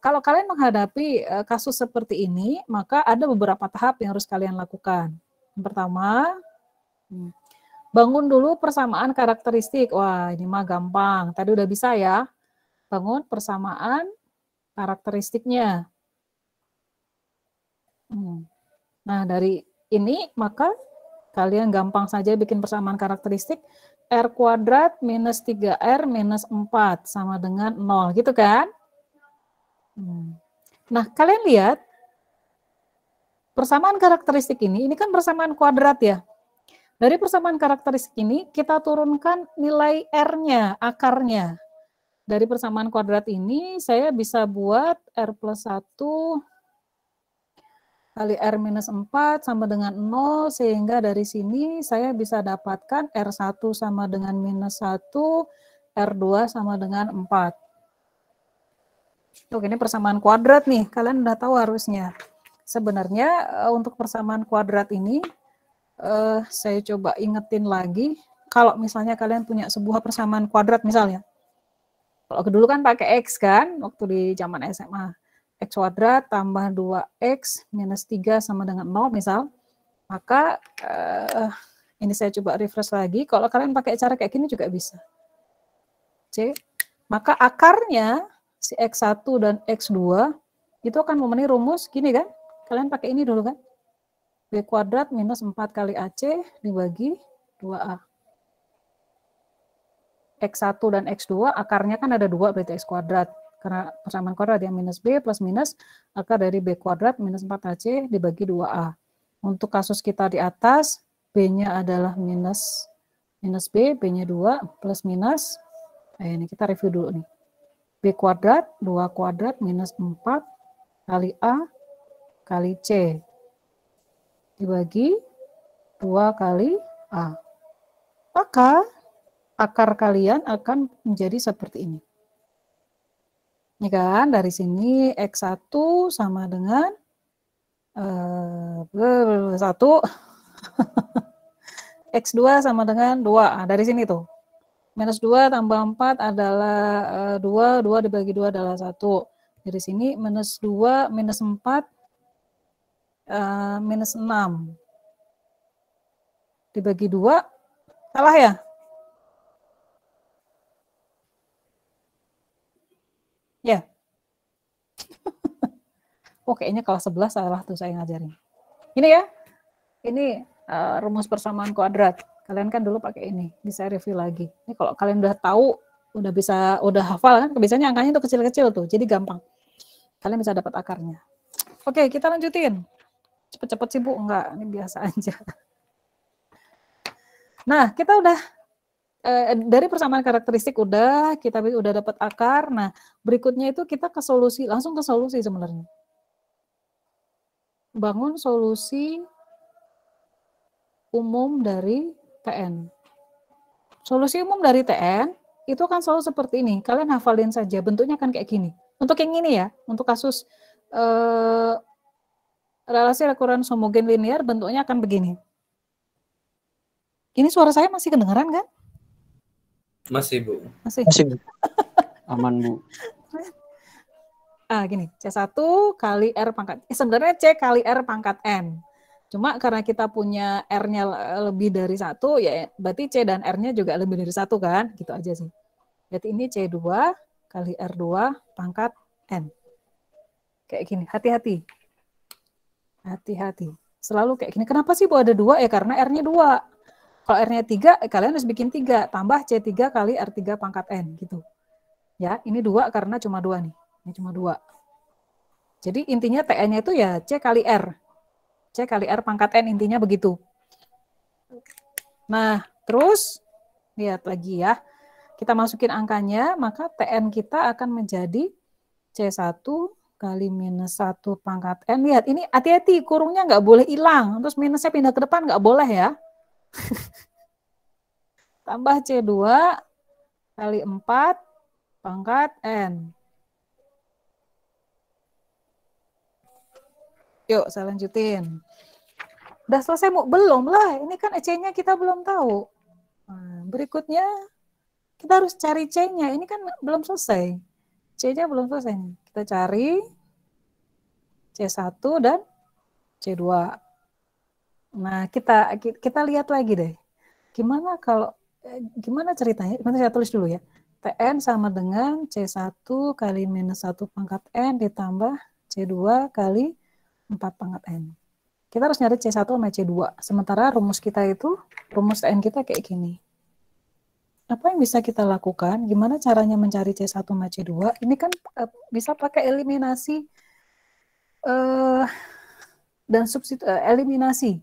Speaker 1: kalau kalian menghadapi kasus seperti ini, maka ada beberapa tahap yang harus kalian lakukan. Yang pertama, bangun dulu persamaan karakteristik. Wah, ini mah gampang. Tadi udah bisa ya. Bangun persamaan karakteristiknya. Nah, dari ini maka kalian gampang saja bikin persamaan karakteristik. R kuadrat minus 3R minus 4 sama dengan 0, gitu kan? Nah, kalian lihat persamaan karakteristik ini kan persamaan kuadrat ya. Dari persamaan karakteristik ini kita turunkan nilai R-nya, akarnya. Dari persamaan kuadrat ini saya bisa buat R plus 1 kali R minus 4 sama dengan 0, sehingga dari sini saya bisa dapatkan R1 sama dengan minus 1, R2 sama dengan 4. Oke, ini persamaan kuadrat nih, kalian udah tahu harusnya. Sebenarnya untuk persamaan kuadrat ini, saya coba ingetin lagi, kalau misalnya kalian punya sebuah persamaan kuadrat misalnya, kalau dulu kan pakai X kan, waktu di zaman SMA. X kuadrat tambah 2X minus 3 sama dengan 0 misal. Maka ini saya coba refresh lagi. Kalau kalian pakai cara kayak gini juga bisa. C. Maka akarnya si X1 dan X2 itu akan memenuhi rumus gini kan. Kalian pakai ini dulu kan. B kuadrat minus 4 kali AC dibagi 2A. X1 dan X2, akarnya kan ada 2 berarti X kuadrat. Karena persamaan kuadrat yang minus B plus minus, akar dari B kuadrat minus 4AC dibagi 2A. Untuk kasus kita di atas, B-nya adalah minus B, B-nya 2, plus minus, ini kita review dulu nih. B kuadrat, 2 kuadrat minus 4 kali A kali C dibagi 2 kali A. Maka akar kalian akan menjadi seperti ini. Ini kan, dari sini X1 sama dengan 1, X2 sama dengan 2. Nah, dari sini tuh. Minus 2 tambah 4 adalah 2, 2 dibagi 2 adalah 1. Dari sini minus 2, minus 4, minus 6. Dibagi 2, salah ya? Ya. Oh, kayaknya kelas 11 salah tuh saya ngajarin. Ini ya, ini rumus persamaan kuadrat. Kalian kan dulu pakai ini, bisa review lagi. Ini kalau kalian udah tahu, udah hafal kan, biasanya angkanya itu kecil-kecil tuh, jadi gampang. Kalian bisa dapat akarnya. Oke, kita lanjutin. Cepet-cepet sih Bu, enggak, ini biasa aja. Nah, kita udah dari persamaan karakteristik kita udah dapat akar. Nah, berikutnya itu kita ke solusi, langsung ke solusi sebenarnya. Bangun solusi umum dari TN. Solusi umum dari TN itu kan selalu seperti ini. Kalian hafalin saja, bentuknya kan kayak gini. Untuk yang ini ya, untuk kasus relasi rekuren homogen linear bentuknya akan begini. Ini suara saya masih kedengaran kan?
Speaker 2: Masih, Bu.
Speaker 1: Masih.
Speaker 3: Aman, Bu.
Speaker 1: Gini, C1 kali R pangkat, sebenarnya C kali R pangkat N. Cuma karena kita punya R-nya lebih dari 1, ya berarti C dan R-nya juga lebih dari 1 kan? Gitu aja sih. Berarti ini C2 kali R2 pangkat N. Kayak gini, hati-hati. Hati-hati. Selalu kayak gini. Kenapa sih Bu ada 2? Ya karena R-nya 2. Kalau R-nya 3, kalian harus bikin 3. Tambah C3 kali R3 pangkat N. Gitu. Ya, ini 2 karena cuma 2 nih. Ini cuma 2. Jadi intinya TN-nya itu ya C kali R. C kali R pangkat N, intinya begitu. Nah, terus lihat lagi ya. Kita masukin angkanya, maka TN kita akan menjadi C1 kali minus 1 pangkat N. Lihat, ini hati-hati, kurungnya nggak boleh hilang. Terus minusnya pindah ke depan nggak boleh ya. Tambah C2 kali 4 pangkat N. Yuk, saya lanjutin. Udah selesai, Bu? Belum lah. Ini kan C-nya kita belum tahu. Nah, berikutnya, kita harus cari C-nya. Ini kan belum selesai. C-nya belum selesai. Kita cari C1 dan C2. Nah, kita lihat lagi deh. Gimana ceritanya? Nanti saya tulis dulu ya. TN sama dengan C1 kali minus 1 pangkat N ditambah C2 kali 4 pangkat N. Kita harus nyari C1 sama C2. Sementara rumus kita itu, rumus TN kita kayak gini. Apa yang bisa kita lakukan? Gimana caranya mencari C1 sama C2? Ini kan bisa pakai eliminasi dan eliminasi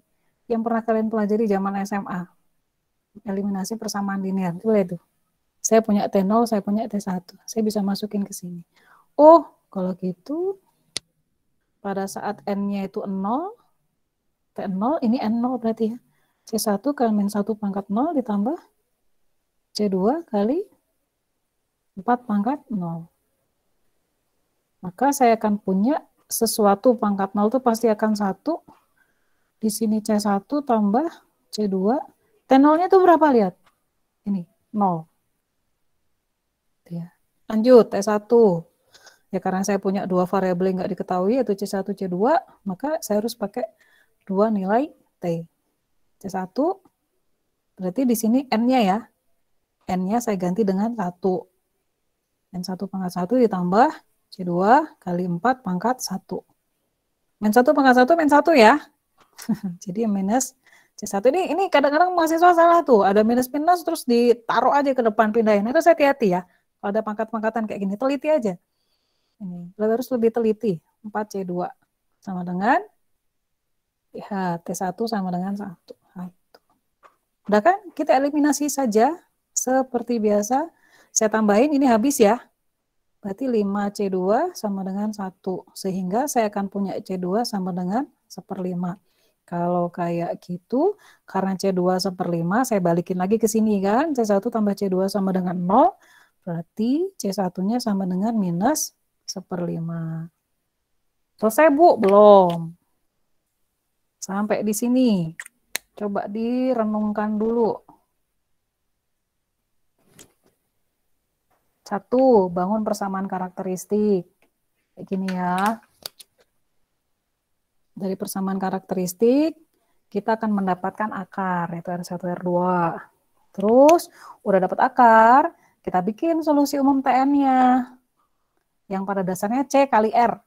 Speaker 1: yang pernah kalian pelajari zaman SMA. Eliminasi persamaan linear. Itu itu. Saya punya T0, saya punya T1. Saya bisa masukin ke sini. Oh, kalau gitu pada saat N-nya itu 0, T0, ini N0 berarti ya. C1 kali min 1 pangkat 0 ditambah C2 kali 4 pangkat 0. Maka saya akan punya sesuatu pangkat 0 itu pasti akan 1. Di sini C1 tambah C2. T0-nya itu berapa? Lihat. Ini, 0. Ya. Lanjut, T1. Ya karena saya punya dua variabel yang nggak diketahui, yaitu C1, C2, maka saya harus pakai dua nilai T. C1, berarti di sini N-nya ya. N-nya saya ganti dengan 1. N1 pangkat 1 ditambah C2 kali 4 pangkat 1. Min 1 pangkat 1, min 1 ya. Jadi minus C1. Ini kadang-kadang mahasiswa salah tuh. Ada minus-minus terus ditaruh aja ke depan, pindahin. Itu saya hati-hati ya. Kalau ada pangkat-pangkatan kayak gini, teliti aja. Ini harus lebih teliti. 4C2 sama dengan T1 sama dengan 1. Udah kan? Kita eliminasi saja seperti biasa. Saya tambahin, ini habis ya. Berarti 5C2 sama dengan 1. Sehingga saya akan punya C2 sama dengan 1/5. Kalau kayak gitu, karena C2 1/5, saya balikin lagi ke sini kan. C1 tambah C2 sama dengan 0. Berarti C1-nya sama dengan minus 1/5. Selesai, Bu? Belum. Sampai di sini. Coba direnungkan dulu. 1. Bangun persamaan karakteristik. Kayak gini ya. Dari persamaan karakteristik, kita akan mendapatkan akar, yaitu R1, R2. Terus, udah dapat akar, kita bikin solusi umum TN-nya. Yang pada dasarnya C kali R.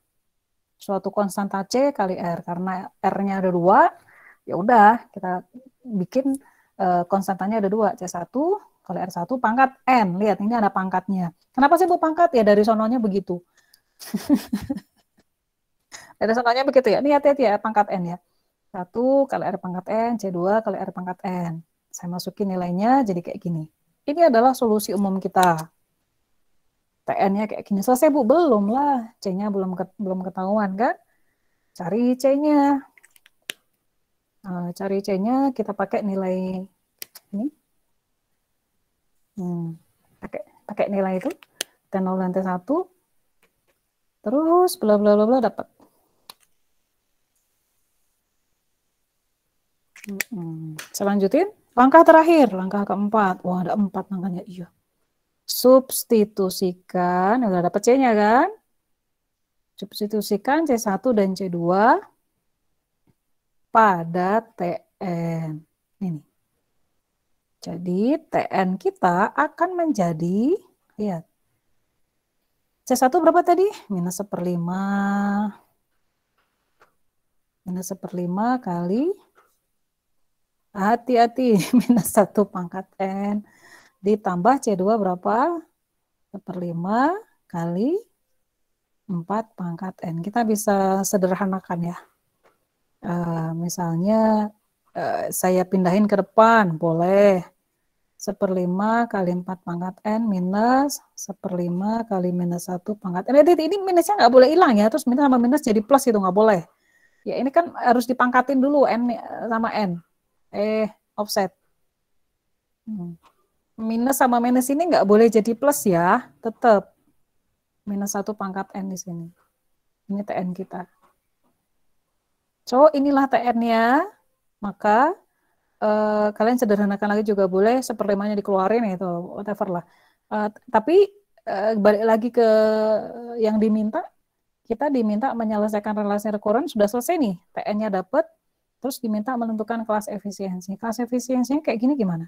Speaker 1: Suatu konstanta C kali R. Karena R-nya ada 2, ya udah kita bikin konstantanya ada 2. C1 kali R1 pangkat N. Lihat, ini ada pangkatnya. Kenapa sih Bu pangkat? Ya dari sononya begitu. Dari sononya begitu ya. Ini hati-hati ya, pangkat N ya. 1 kali R pangkat N, C2 kali R pangkat N. Saya masukin nilainya jadi kayak gini. Ini adalah solusi umum kita. TN-nya kayak gini. Selesai Bu? Belum lah. C-nya belum ketahuan kan? Cari C-nya. Nah, cari C-nya kita pakai nilai ini. Pakai nilai itu. T0 dan T1. Terus bla bla bla bla dapat. Selanjutin. Langkah terakhir, langkah keempat. Wah, ada 4 langkahnya. Iya. Substitusikan, udah dapat C-nya kan? Substitusikan C1 dan C2 pada TN. Ini. Jadi TN kita akan menjadi, lihat. C1 berapa tadi? Minus 1/5. Minus 1/5 kali, hati-hati, minus 1 pangkat N. Ditambah C2 berapa? 1/5 kali 4 pangkat N. Kita bisa sederhanakan ya. Misalnya saya pindahin ke depan, boleh. 1/5 kali 4 pangkat N minus 1/5 kali minus 1 pangkat N. Ini minusnya nggak boleh hilang ya, terus minus sama minus jadi plus itu nggak boleh. Ya ini kan harus dipangkatin dulu N sama N. Offset. Minus sama minus ini nggak boleh jadi plus ya, tetap. Minus 1 pangkat N di sini. Ini TN kita. So, inilah TN-nya. Maka kalian sederhanakan lagi juga boleh, 1/5-nya dikeluarin itu, whatever lah. Tapi balik lagi ke yang diminta, kita diminta menyelesaikan relasi rekuren, sudah selesai nih, TN-nya dapat, terus diminta menentukan kelas efisiensi. Kelas efisiensinya kayak gini gimana?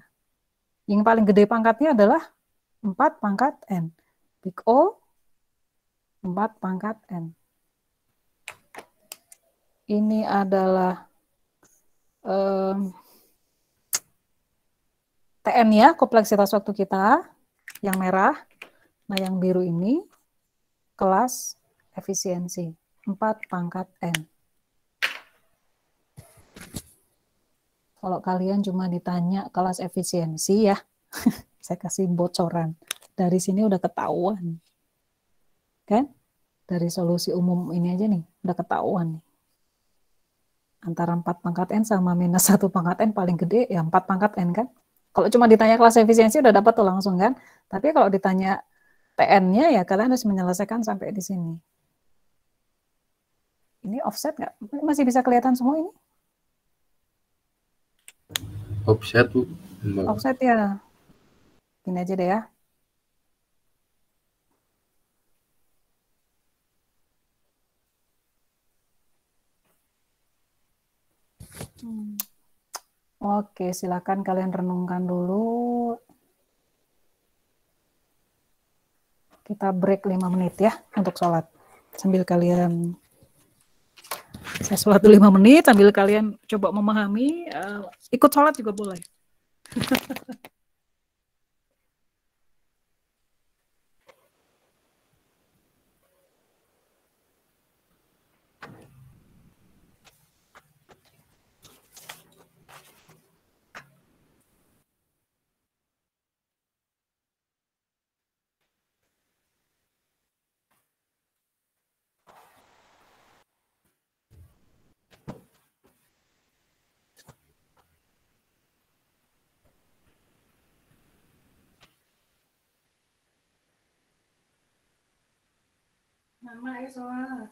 Speaker 1: Yang paling gede pangkatnya adalah 4 pangkat N. Big O, 4 pangkat N. Ini adalah TN ya, kompleksitas waktu kita, yang merah. Nah, yang biru ini kelas efisiensi, 4 pangkat N. Kalau kalian cuma ditanya kelas efisiensi ya, saya kasih bocoran. Dari sini udah ketahuan. Kan? Dari solusi umum ini aja nih, udah ketahuan nih. Antara 4 pangkat N sama minus 1 pangkat N paling gede ya 4 pangkat N kan. Kalau cuma ditanya kelas efisiensi udah dapat tuh langsung kan. Tapi kalau ditanya TN-nya ya kalian harus menyelesaikan sampai di sini. Ini offset nggak? Masih bisa kelihatan semua ini?
Speaker 2: Offset Bu.
Speaker 1: Offset ya. Gini aja deh ya. Oke, silakan kalian renungkan dulu. Kita break 5 menit ya untuk sholat. Sambil kalian, saya sholat dulu 5 menit, sambil kalian coba memahami, ikut sholat juga boleh. Mama, ayo sholat.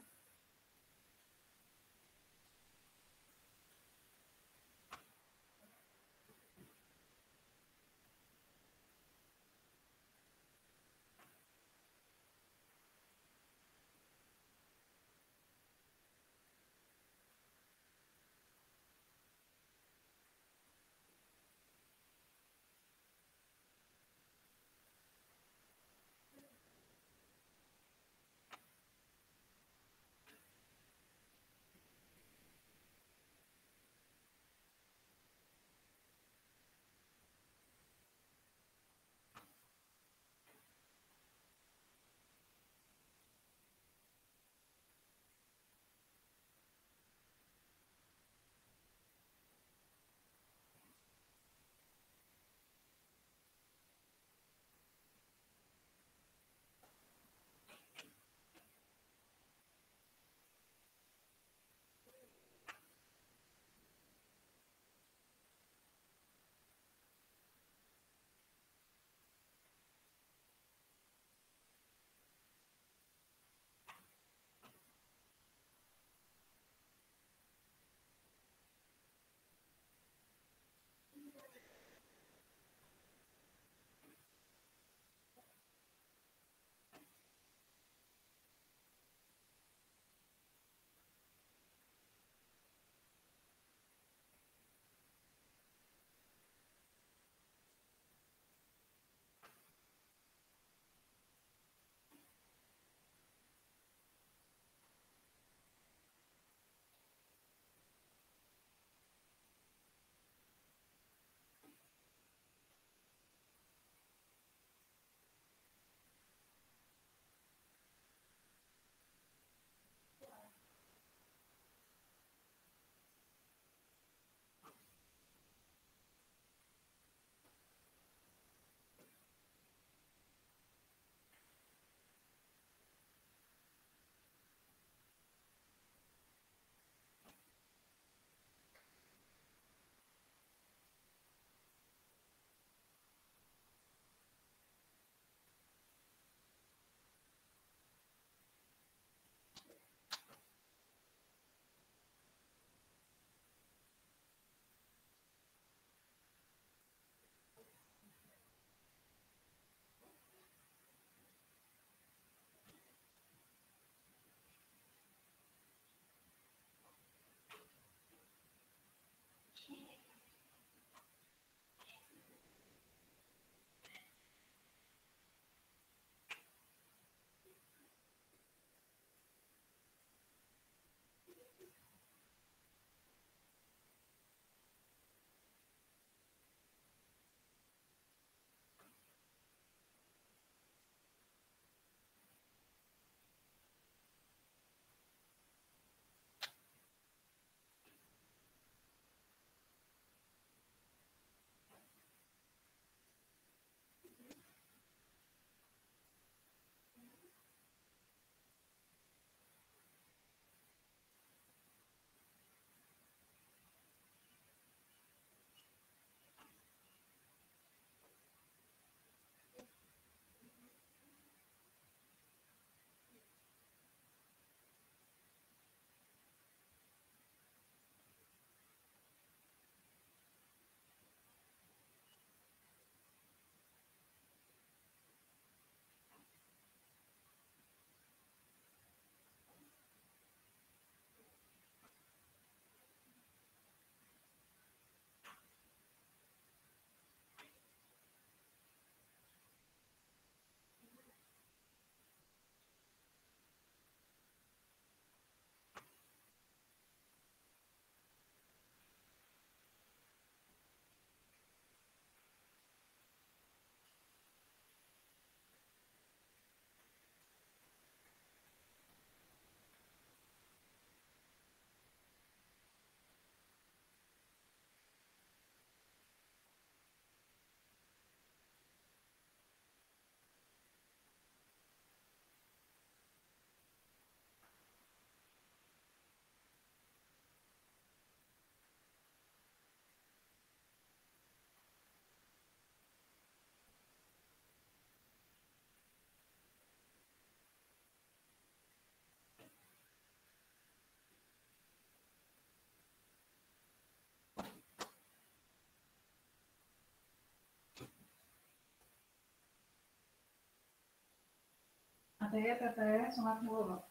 Speaker 1: Ada ya teteh, semangat mulu.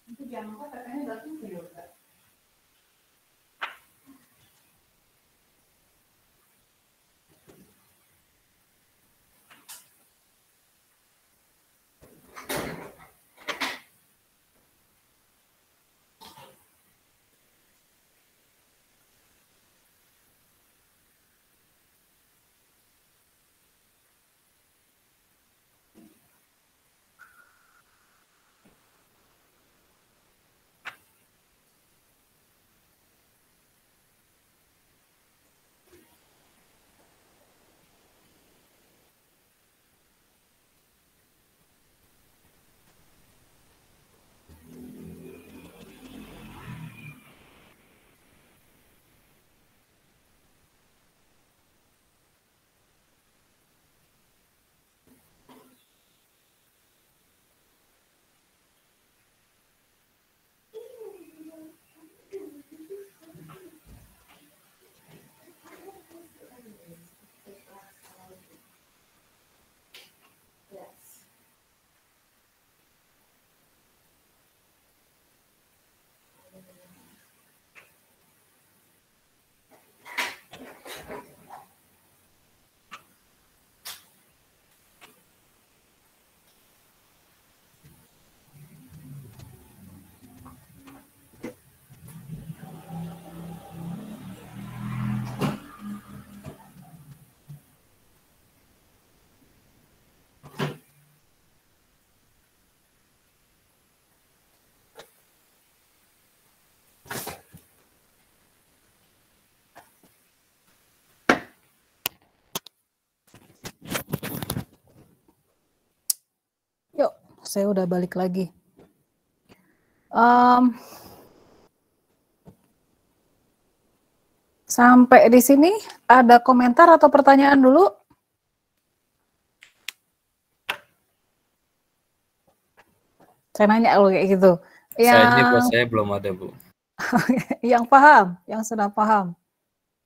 Speaker 1: Itu jangan lupa tetehnya datang ke yoga. Yuk, saya udah balik lagi. Sampai di sini ada komentar atau pertanyaan dulu? Saya nanya loh kayak gitu.
Speaker 2: Saya belum ada, Bu.
Speaker 1: Yang paham, yang sudah paham.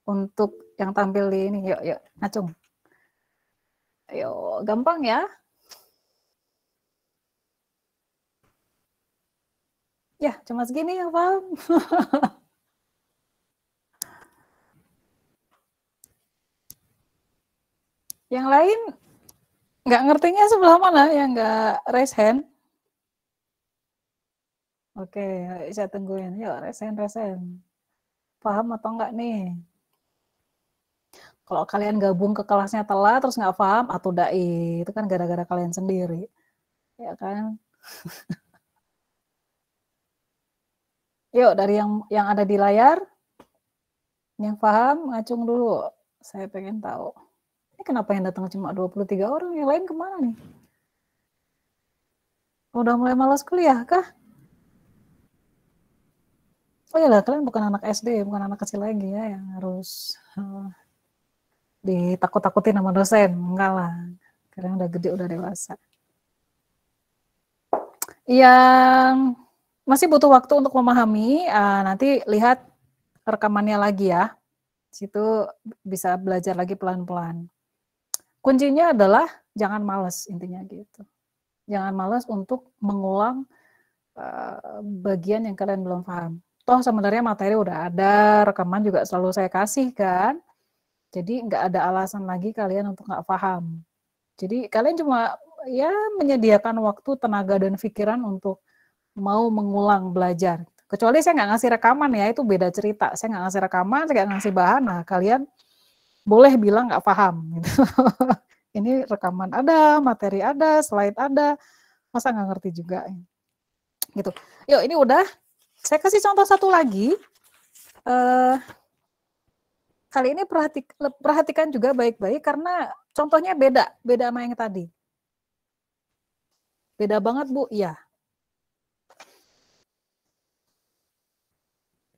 Speaker 1: Untuk yang tampil di ini, yuk, ngacung. Ayo, gampang ya. Ya, cuma segini yang paham. Yang lain nggak ngertinya sebelah mana, yang nggak raise hand. Oke, saya tungguin. Yuk, raise hand. Paham atau enggak nih? Kalau kalian gabung ke kelasnya telat terus nggak paham, atau dai, itu kan gara-gara kalian sendiri. Ya kan? Yuk, dari yang ada di layar, yang paham, ngacung dulu. Saya pengen tahu. Ini kenapa yang datang cuma 23 orang, yang lain kemana nih? Udah mulai malas kuliah kah? Oh iya lah, kalian bukan anak SD, bukan anak kecil lagi ya, yang harus ditakut-takutin sama dosen. Enggak lah, kalian udah gede, udah dewasa. Yang masih butuh waktu untuk memahami, nanti lihat rekamannya lagi ya. Situ bisa belajar lagi pelan-pelan. Kuncinya adalah jangan malas, intinya gitu. Jangan malas untuk mengulang bagian yang kalian belum paham. Toh sebenarnya materi udah ada, rekaman juga selalu saya kasih kan. Jadi nggak ada alasan lagi kalian untuk nggak paham. Jadi kalian cuma ya menyediakan waktu, tenaga, dan pikiran untuk mau mengulang belajar. Kecuali saya nggak ngasih rekaman ya, itu beda cerita. Saya nggak ngasih rekaman, saya nggak ngasih bahan, nah kalian boleh bilang nggak paham. Gitu. Ini rekaman ada, materi ada, slide ada, masa nggak ngerti juga. Gitu. Yuk, ini udah. Saya kasih contoh satu lagi. Kali ini perhatikan juga baik-baik karena contohnya beda sama yang tadi. Beda banget, Bu. Iya.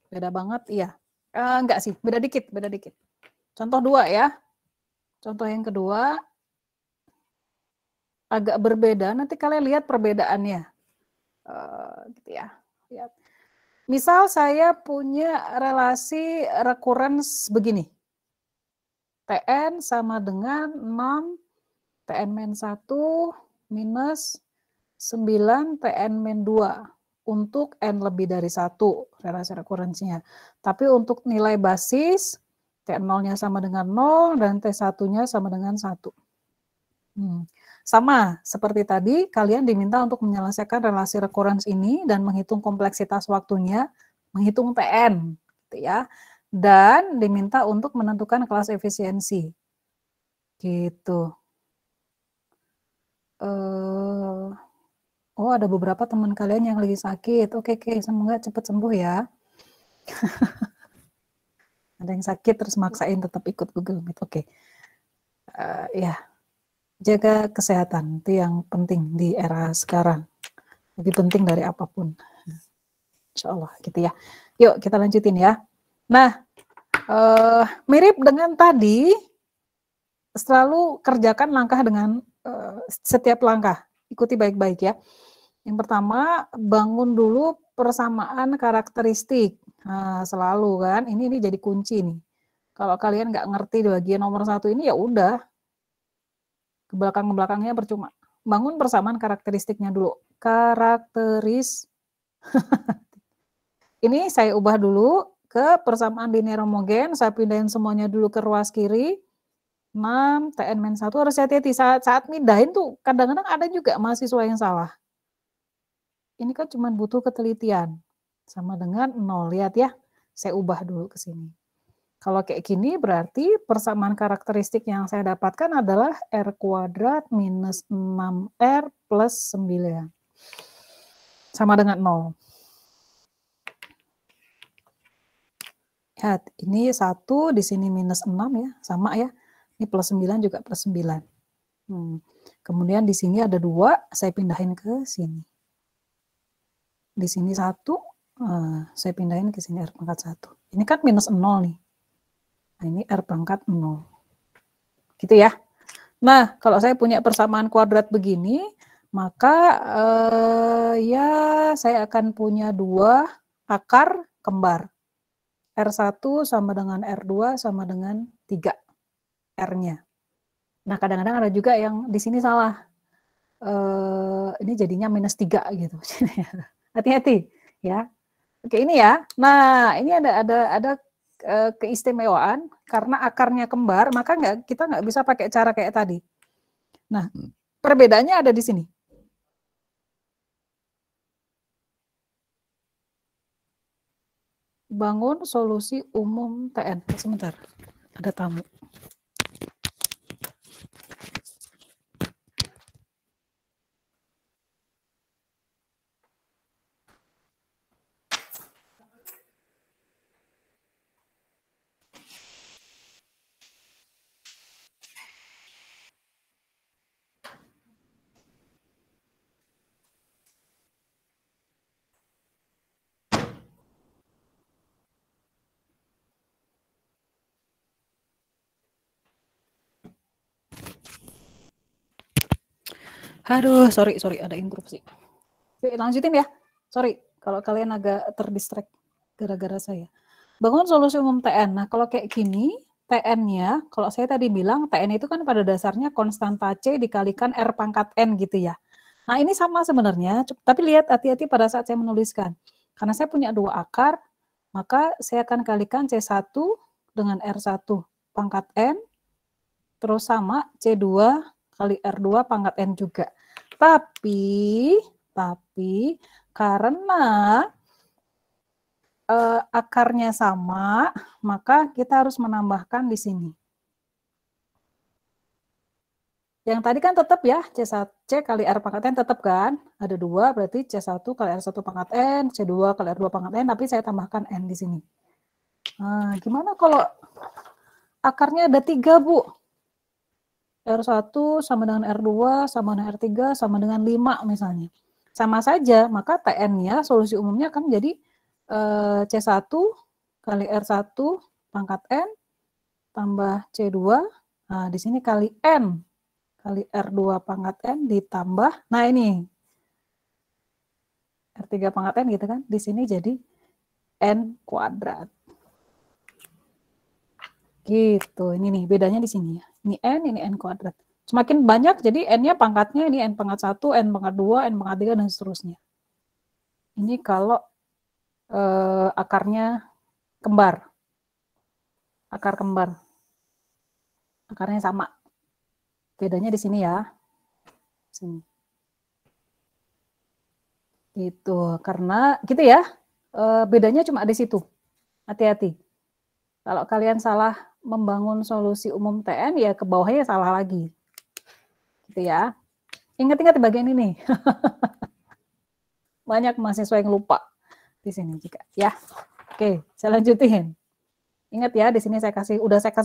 Speaker 1: Beda banget, iya. Enggak sih, beda dikit. Contoh 2 ya. Contoh yang kedua agak berbeda. Nanti kalian lihat perbedaannya. Gitu ya. Lihat. Misal saya punya relasi recurrence begini. TN sama dengan 6, TN-1, minus 9 Tn-2 untuk N lebih dari 1 relasi rekurensinya. Tapi untuk nilai basis, T0-nya sama dengan 0 dan T1-nya sama dengan 1. Sama seperti tadi, kalian diminta untuk menyelesaikan relasi rekurens ini dan menghitung kompleksitas waktunya, menghitung Tn, gitu ya. Dan diminta untuk menentukan kelas efisiensi. Gitu. Oh, ada beberapa teman kalian yang lagi sakit. Oke, semoga cepat sembuh ya. Ada yang sakit terus maksain tetap ikut Google Meet. Oke. Ya, jaga kesehatan itu yang penting di era sekarang. Lebih penting dari apapun. Insya Allah gitu ya. Yuk kita lanjutin ya. Nah, mirip dengan tadi, selalu kerjakan langkah dengan setiap langkah. Ikuti baik-baik ya. Yang pertama, bangun dulu persamaan karakteristik. Nah, selalu kan, ini jadi kunci nih. Kalau kalian nggak ngerti di bagian nomor 1 ini, ya udah. Ke belakangnya percuma. Bangun persamaan karakteristiknya dulu. Ini saya ubah dulu ke persamaan linear homogen. Saya pindahin semuanya dulu ke ruas kiri. 6, Tn-1 harus hati-hati. Saat mindahin tuh, kadang-kadang ada juga mahasiswa yang salah. Ini kan cuma butuh ketelitian. Sama dengan 0, lihat ya. Saya ubah dulu ke sini. Kalau kayak gini berarti persamaan karakteristik yang saya dapatkan adalah R² minus 6R plus 9. Sama dengan 0. Lihat, ini 1, di sini minus 6 ya, sama ya. Ini plus 9 juga plus 9. Kemudian di sini ada 2, saya pindahin ke sini. Di sini 1, saya pindahin ke sini R pangkat 1. Ini kan minus 0 nih. Nah, ini R pangkat 0. Gitu ya. Nah, kalau saya punya persamaan kuadrat begini, maka ya saya akan punya 2 akar kembar. R1 sama dengan R2 sama dengan 3 R-nya. Nah, kadang-kadang ada juga yang di sini salah. Ini jadinya minus 3 gitu. Hati-hati ya. Oke, ini ya. Nah, ini ada keistimewaan karena akarnya kembar, maka kita nggak bisa pakai cara kayak tadi. Nah, perbedaannya ada di sini. Bangun solusi umum TN. Sebentar, ada tamu. Aduh, sorry, ada interupsi. Oke, lanjutin ya. Sorry, kalau kalian agak terdistract gara-gara saya. Bangun solusi umum TN. Nah, kalau kayak gini, TN-nya, kalau saya tadi bilang, TN itu kan pada dasarnya konstanta C dikalikan R pangkat N gitu ya. Nah, ini sama sebenarnya, tapi lihat hati-hati pada saat saya menuliskan. Karena saya punya 2 akar, maka saya akan kalikan C1 dengan R1 pangkat N, terus sama C2 kali R2 pangkat N juga. Tapi karena akarnya sama, maka kita harus menambahkan di sini. Yang tadi kan tetap ya, C kali R pangkat N tetap kan, ada 2, berarti C1 kali R1 pangkat N, C2 kali R2 pangkat N, tapi saya tambahkan N di sini. Nah, gimana kalau akarnya ada 3, Bu? R1 sama dengan R2, sama dengan R3, sama dengan 5 misalnya. Sama saja, maka TN-nya, solusi umumnya akan menjadi C1 kali R1 pangkat N, tambah C2, nah di sini kali N, kali R2 pangkat N, ditambah, nah ini, R3 pangkat N gitu kan, di sini jadi N kuadrat. Gitu, ini nih bedanya di sini ya. Ini N kuadrat. Semakin banyak, jadi N-nya pangkatnya ini N pangkat 1, N pangkat 2, N pangkat 3, dan seterusnya. Ini kalau akarnya kembar. Akar kembar. Akarnya sama. Bedanya di sini ya. Sini. Gitu. Karena gitu ya. Bedanya cuma di situ. Hati-hati. Kalau kalian salah membangun solusi umum TN, ya ke bawahnya salah lagi. Gitu ya. Ingat-ingat di bagian ini. Banyak mahasiswa yang lupa di sini juga. Ya. Oke, saya lanjutin. Ingat ya, di sini saya kasih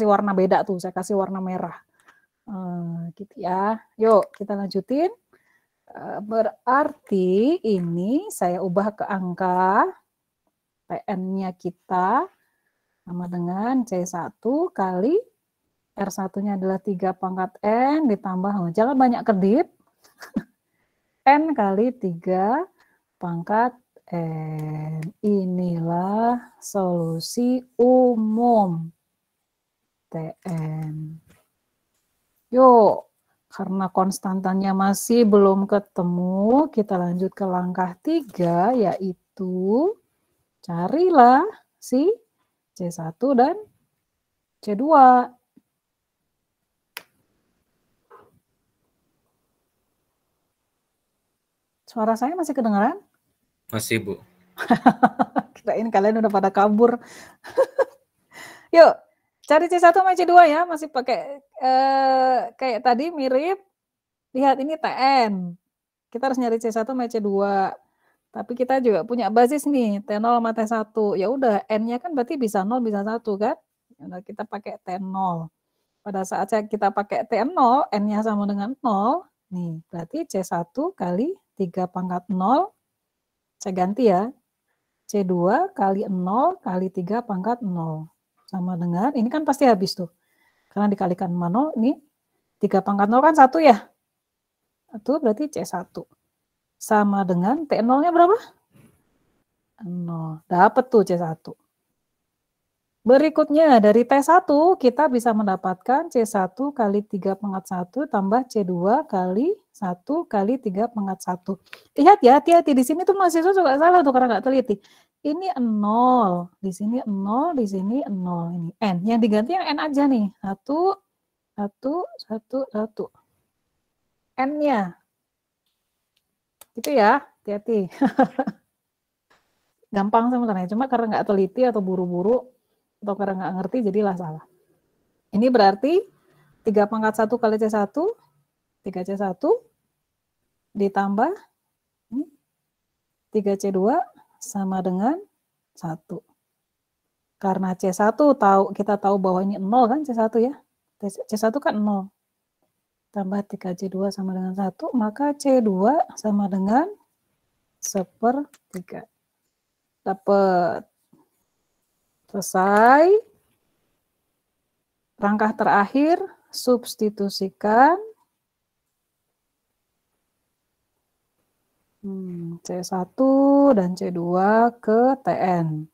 Speaker 1: warna beda tuh, saya kasih warna merah. Gitu ya. Yuk, kita lanjutin. Berarti ini saya ubah ke angka PN-nya kita sama dengan C1 kali R1-nya adalah 3 pangkat N ditambah, jangan banyak kedip, N kali 3 pangkat N. Inilah solusi umum TN. Yuk, karena konstantannya masih belum ketemu, kita lanjut ke langkah 3, yaitu carilah si C1 dan C2. Suara saya masih kedengaran?
Speaker 2: Masih, Bu.
Speaker 1: Kirain kalian udah pada kabur. Yuk, cari C1 sama C2 ya, masih pakai kayak tadi mirip. Lihat ini TN. Kita harus nyari C1 sama C2. Tapi kita juga punya basis nih, T0 sama T1. Ya udah, N-nya kan berarti bisa 0, bisa 1 kan? Nah, kita pakai T0. Pada saat kita pakai T0, N-nya sama dengan 0. Nih, berarti C1 kali 3 pangkat 0. Saya ganti ya. C2 kali 0 kali 3 pangkat 0. Sama dengan, ini kan pasti habis tuh. Karena dikalikan sama 0, ini 3 pangkat 0 kan 1 ya? 1 berarti C1. Sama dengan T0-nya berapa? 0. Dapat tuh C1. Berikutnya dari T1 kita bisa mendapatkan C1 kali 3 pangkat 1 tambah C2 kali 1 kali 3 pangkat 1. Lihat ya, hati-hati di sini tuh mahasiswa juga salah tuh karena nggak teliti. Ini 0, di sini 0, di sini 0. Ini N. Yang diganti yang N aja nih. 1, 1, 1, 1. N-nya. Gitu ya, hati-hati. Gampang sebenarnya, cuma karena nggak teliti atau buru-buru atau karena nggak ngerti jadilah salah. Ini berarti 3 pangkat 1 kali C1, 3C1 ditambah 3C2 sama dengan 1. Karena C1 kita tahu bahwa ini 0 kan C1 ya. C1 kan 0. Tambah 3C2 sama dengan 1, maka C2 sama dengan 1/3. Dapat. Selesai. Langkah terakhir, substitusikan C1 dan C2 ke TN.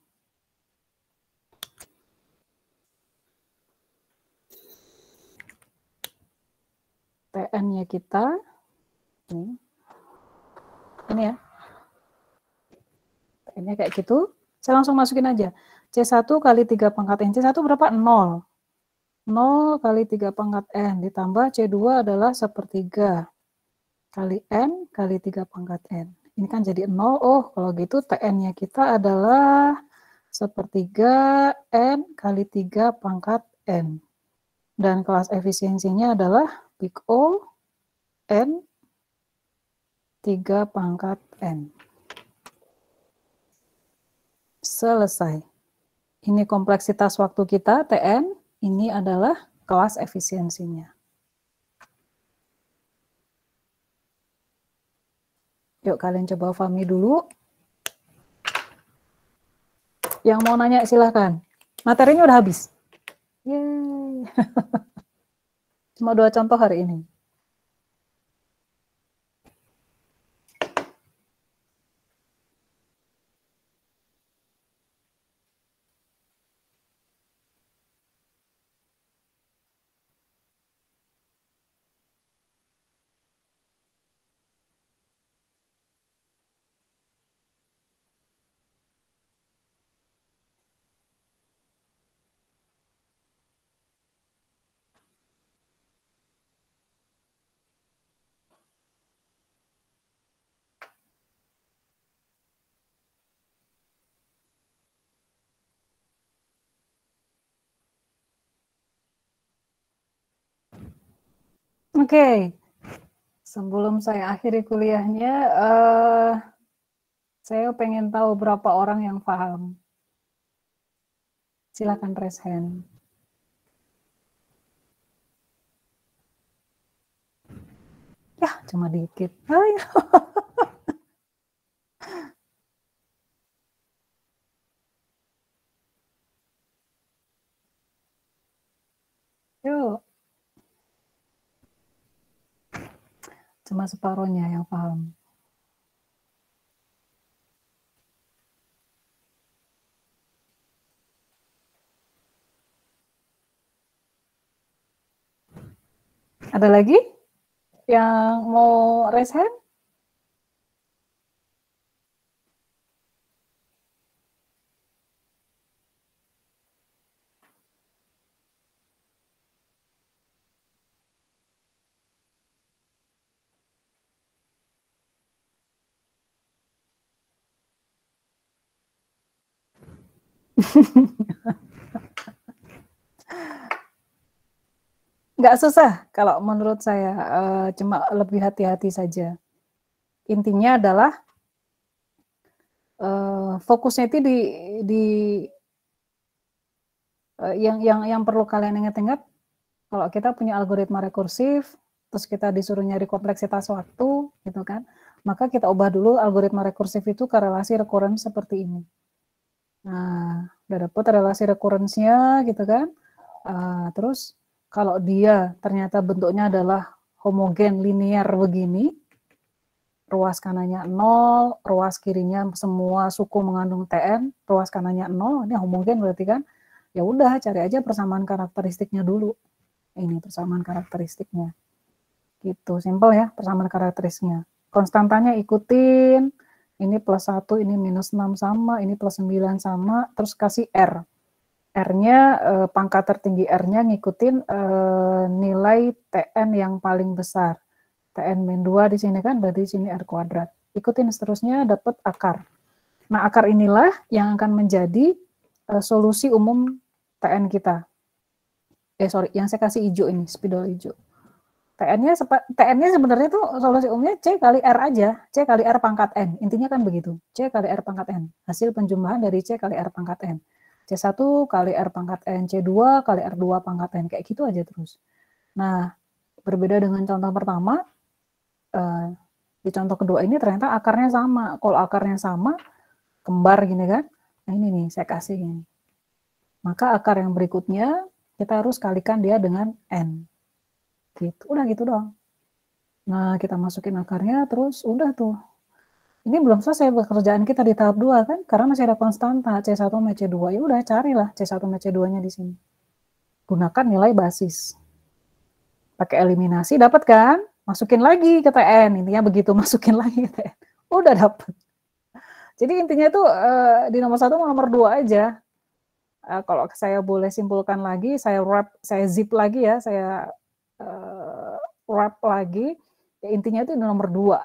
Speaker 1: TN-nya kita, ini ya. TN-nya kayak gitu. Saya langsung masukin aja. C1 kali 3 pangkat N. C1 berapa? 0. 0 kali 3 pangkat N. Ditambah C2 adalah 1/3. Kali N kali 3 pangkat N. Ini kan jadi 0. Oh, kalau gitu TN-nya kita adalah 1/3 N kali 3 pangkat N. Dan kelas efisiensinya adalah big O N 3 pangkat N. Selesai. Ini kompleksitas waktu kita, TN. Ini adalah kelas efisiensinya. Yuk kalian coba pahami dulu. Yang mau nanya silahkan. Materinya udah habis. Yeay. Cuma 2 contoh hari ini. Oke. Sebelum saya akhiri kuliahnya, saya pengen tahu berapa orang yang paham. Silakan raise hand. Ya, cuma dikit. Ayo. Yuk. Cuma separuhnya yang paham. Ada lagi yang mau raise hand? Nggak susah kalau menurut saya, cuma lebih hati-hati saja. Intinya adalah fokusnya itu di yang perlu kalian ingat-ingat, kalau kita punya algoritma rekursif, terus kita disuruh nyari kompleksitas waktu, gitu kan, maka kita ubah dulu algoritma rekursif itu ke relasi recurrence seperti ini. Nah, udah dapet relasi recurrence-nya, gitu kan, terus kalau dia ternyata bentuknya adalah homogen linear begini, ruas kanannya 0, ruas kirinya semua suku mengandung Tn, ruas kanannya 0, ini homogen berarti kan, ya udah cari aja persamaan karakteristiknya dulu. Ini persamaan karakteristiknya. Gitu, simpel ya persamaan karakteristiknya. Konstantanya ikutin, ini plus 1, ini minus 6 sama, ini plus 9 sama, terus kasih R. R-nya, pangkat tertinggi R-nya ngikutin nilai Tn yang paling besar. Tn-2 di sini kan, berarti di sini R kuadrat. Ikutin seterusnya, dapat akar. Nah, akar inilah yang akan menjadi solusi umum Tn kita. Yang saya kasih hijau ini, spidol hijau. Tn-nya sebenarnya tuh solusi umumnya C kali R aja, C kali R pangkat N. Intinya kan begitu, C kali R pangkat N. Hasil penjumlahan dari C kali R pangkat N. C1 kali R pangkat N, C2 kali R2 pangkat N, kayak gitu aja terus. Nah, berbeda dengan contoh pertama, di contoh kedua ini ternyata akarnya sama. Kalau akarnya sama, kembar gini kan, nah ini nih saya kasih ini. Maka akar yang berikutnya, kita harus kalikan dia dengan N. Gitu, udah gitu doang. Nah, kita masukin akarnya, terus udah tuh. Ini belum selesai pekerjaan kita di tahap 2 kan, karena masih ada konstanta C1 sama C2. Ya udah carilah C1 sama C2-nya di sini. Gunakan nilai basis. Pakai eliminasi dapat kan? Masukin lagi ke TN. Intinya begitu, masukin lagi ke TN. Udah dapat. Jadi intinya tuh di nomor 1 sama nomor 2 aja. Kalau saya boleh simpulkan lagi, saya zip lagi ya, saya wrap lagi. Ya, intinya itu di nomor 2.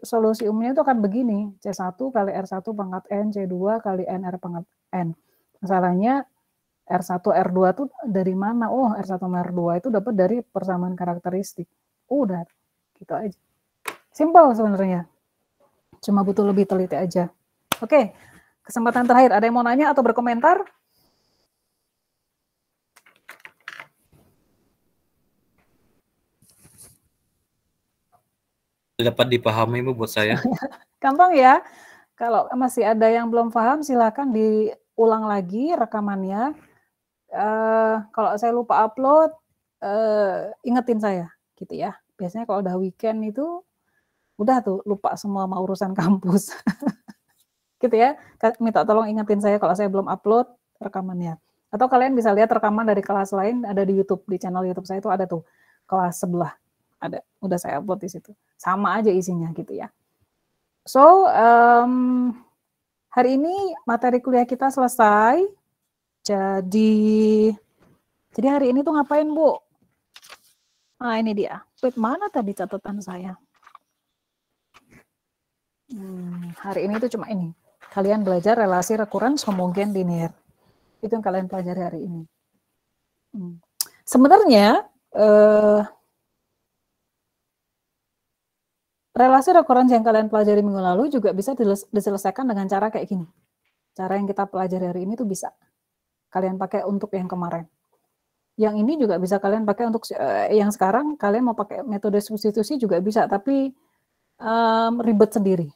Speaker 1: Solusi umumnya itu akan begini, C1 kali R1 pangkat N, C2 kali NR pangkat N. Masalahnya R1, R2 itu dari mana? Oh, R1 sama R2 itu dapat dari persamaan karakteristik. Udah, gitu aja. Simpel sebenarnya. Cuma butuh lebih teliti aja. Oke, kesempatan terakhir. Ada yang mau nanya atau berkomentar?
Speaker 2: Dapat dipahami Bu buat saya.
Speaker 1: Gampang ya. Kalau masih ada yang belum paham, silakan diulang lagi rekamannya. Kalau saya lupa upload, ingetin saya, gitu ya. Biasanya kalau udah weekend itu, udah tuh lupa semua sama urusan kampus. Gitu ya. Minta tolong ingetin saya kalau saya belum upload rekamannya. Atau kalian bisa lihat rekaman dari kelas lain, ada di YouTube, di channel YouTube saya itu ada tuh, kelas sebelah. Ada, udah saya upload di situ. Sama aja isinya gitu ya. So, hari ini materi kuliah kita selesai. Jadi hari ini tuh ngapain, Bu? Nah, ini dia. Wait, mana tadi catatan saya? Hari ini tuh cuma ini. Kalian belajar relasi recurrence homogen linear. Itu yang kalian pelajari hari ini. Sebenarnya, relasi rekurensi yang kalian pelajari minggu lalu juga bisa diselesaikan dengan cara kayak gini. Cara yang kita pelajari hari ini tuh bisa kalian pakai untuk yang kemarin. Yang ini juga bisa kalian pakai untuk yang sekarang. Kalian mau pakai metode substitusi juga bisa, tapi ribet sendiri.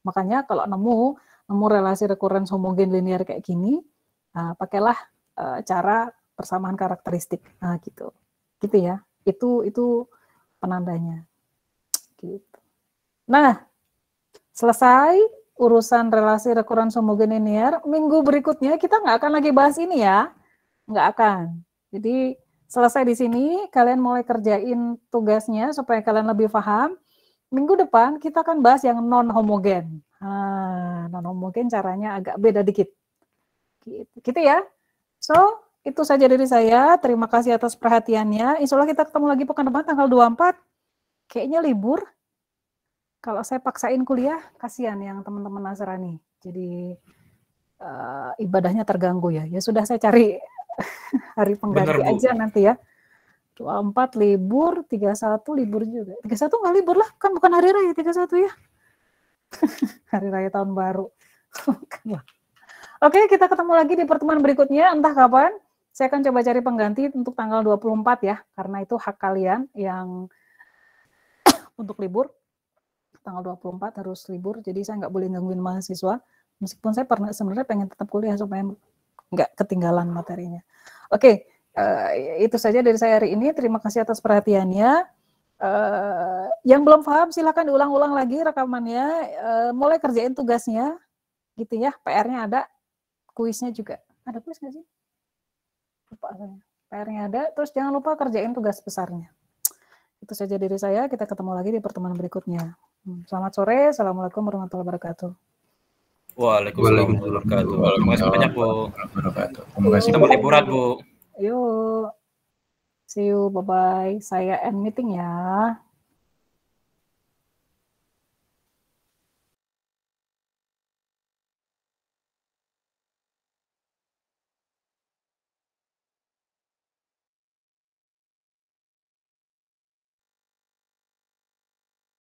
Speaker 1: Makanya kalau nemu relasi rekurens homogen linear kayak gini, pakailah cara persamaan karakteristik. Nah, gitu ya. Itu penandanya. Gitu. Nah, selesai urusan relasi rekurens homogen linear. Minggu berikutnya kita nggak akan lagi bahas ini ya, nggak akan. Jadi selesai di sini, kalian mulai kerjain tugasnya supaya kalian lebih paham. Minggu depan kita akan bahas yang non homogen. Non homogen caranya agak beda dikit. Gitu ya. So itu saja dari saya. Terima kasih atas perhatiannya. Insya Allah kita ketemu lagi pekan depan tanggal 24. Kayaknya libur. Kalau saya paksain kuliah, kasihan yang teman-teman Nasrani. Jadi ibadahnya terganggu ya. Ya sudah, saya cari hari pengganti aja nanti ya. 24 libur, 31 libur juga. 31 nggak libur lah, kan bukan hari raya 31 ya. Hari raya tahun baru. Oke, kita ketemu lagi di pertemuan berikutnya, entah kapan. Saya akan coba cari pengganti untuk tanggal 24 ya, karena itu hak kalian yang untuk libur. Tanggal 24 harus libur, jadi saya nggak boleh gangguin mahasiswa. Meskipun saya sebenarnya pengen tetap kuliah supaya nggak ketinggalan materinya. Oke, itu saja dari saya hari ini. Terima kasih atas perhatiannya. Yang belum paham silakan diulang-ulang lagi rekamannya. Mulai kerjain tugasnya, gitu ya. PR-nya ada, kuisnya juga. Ada kuis nggak sih? Lupa saya. PR-nya ada. Terus jangan lupa kerjain tugas besarnya. Itu saja dari saya. Kita ketemu lagi di pertemuan berikutnya. Selamat sore. Assalamualaikum warahmatullahi wabarakatuh.
Speaker 2: Waalaikumsalam warahmatullahi wabarakatuh. Terima kasih banyak, Bu. Terima kasih. Selamat liburan, Bu.
Speaker 1: Yuk. See you. Bye-bye. Saya end meeting ya.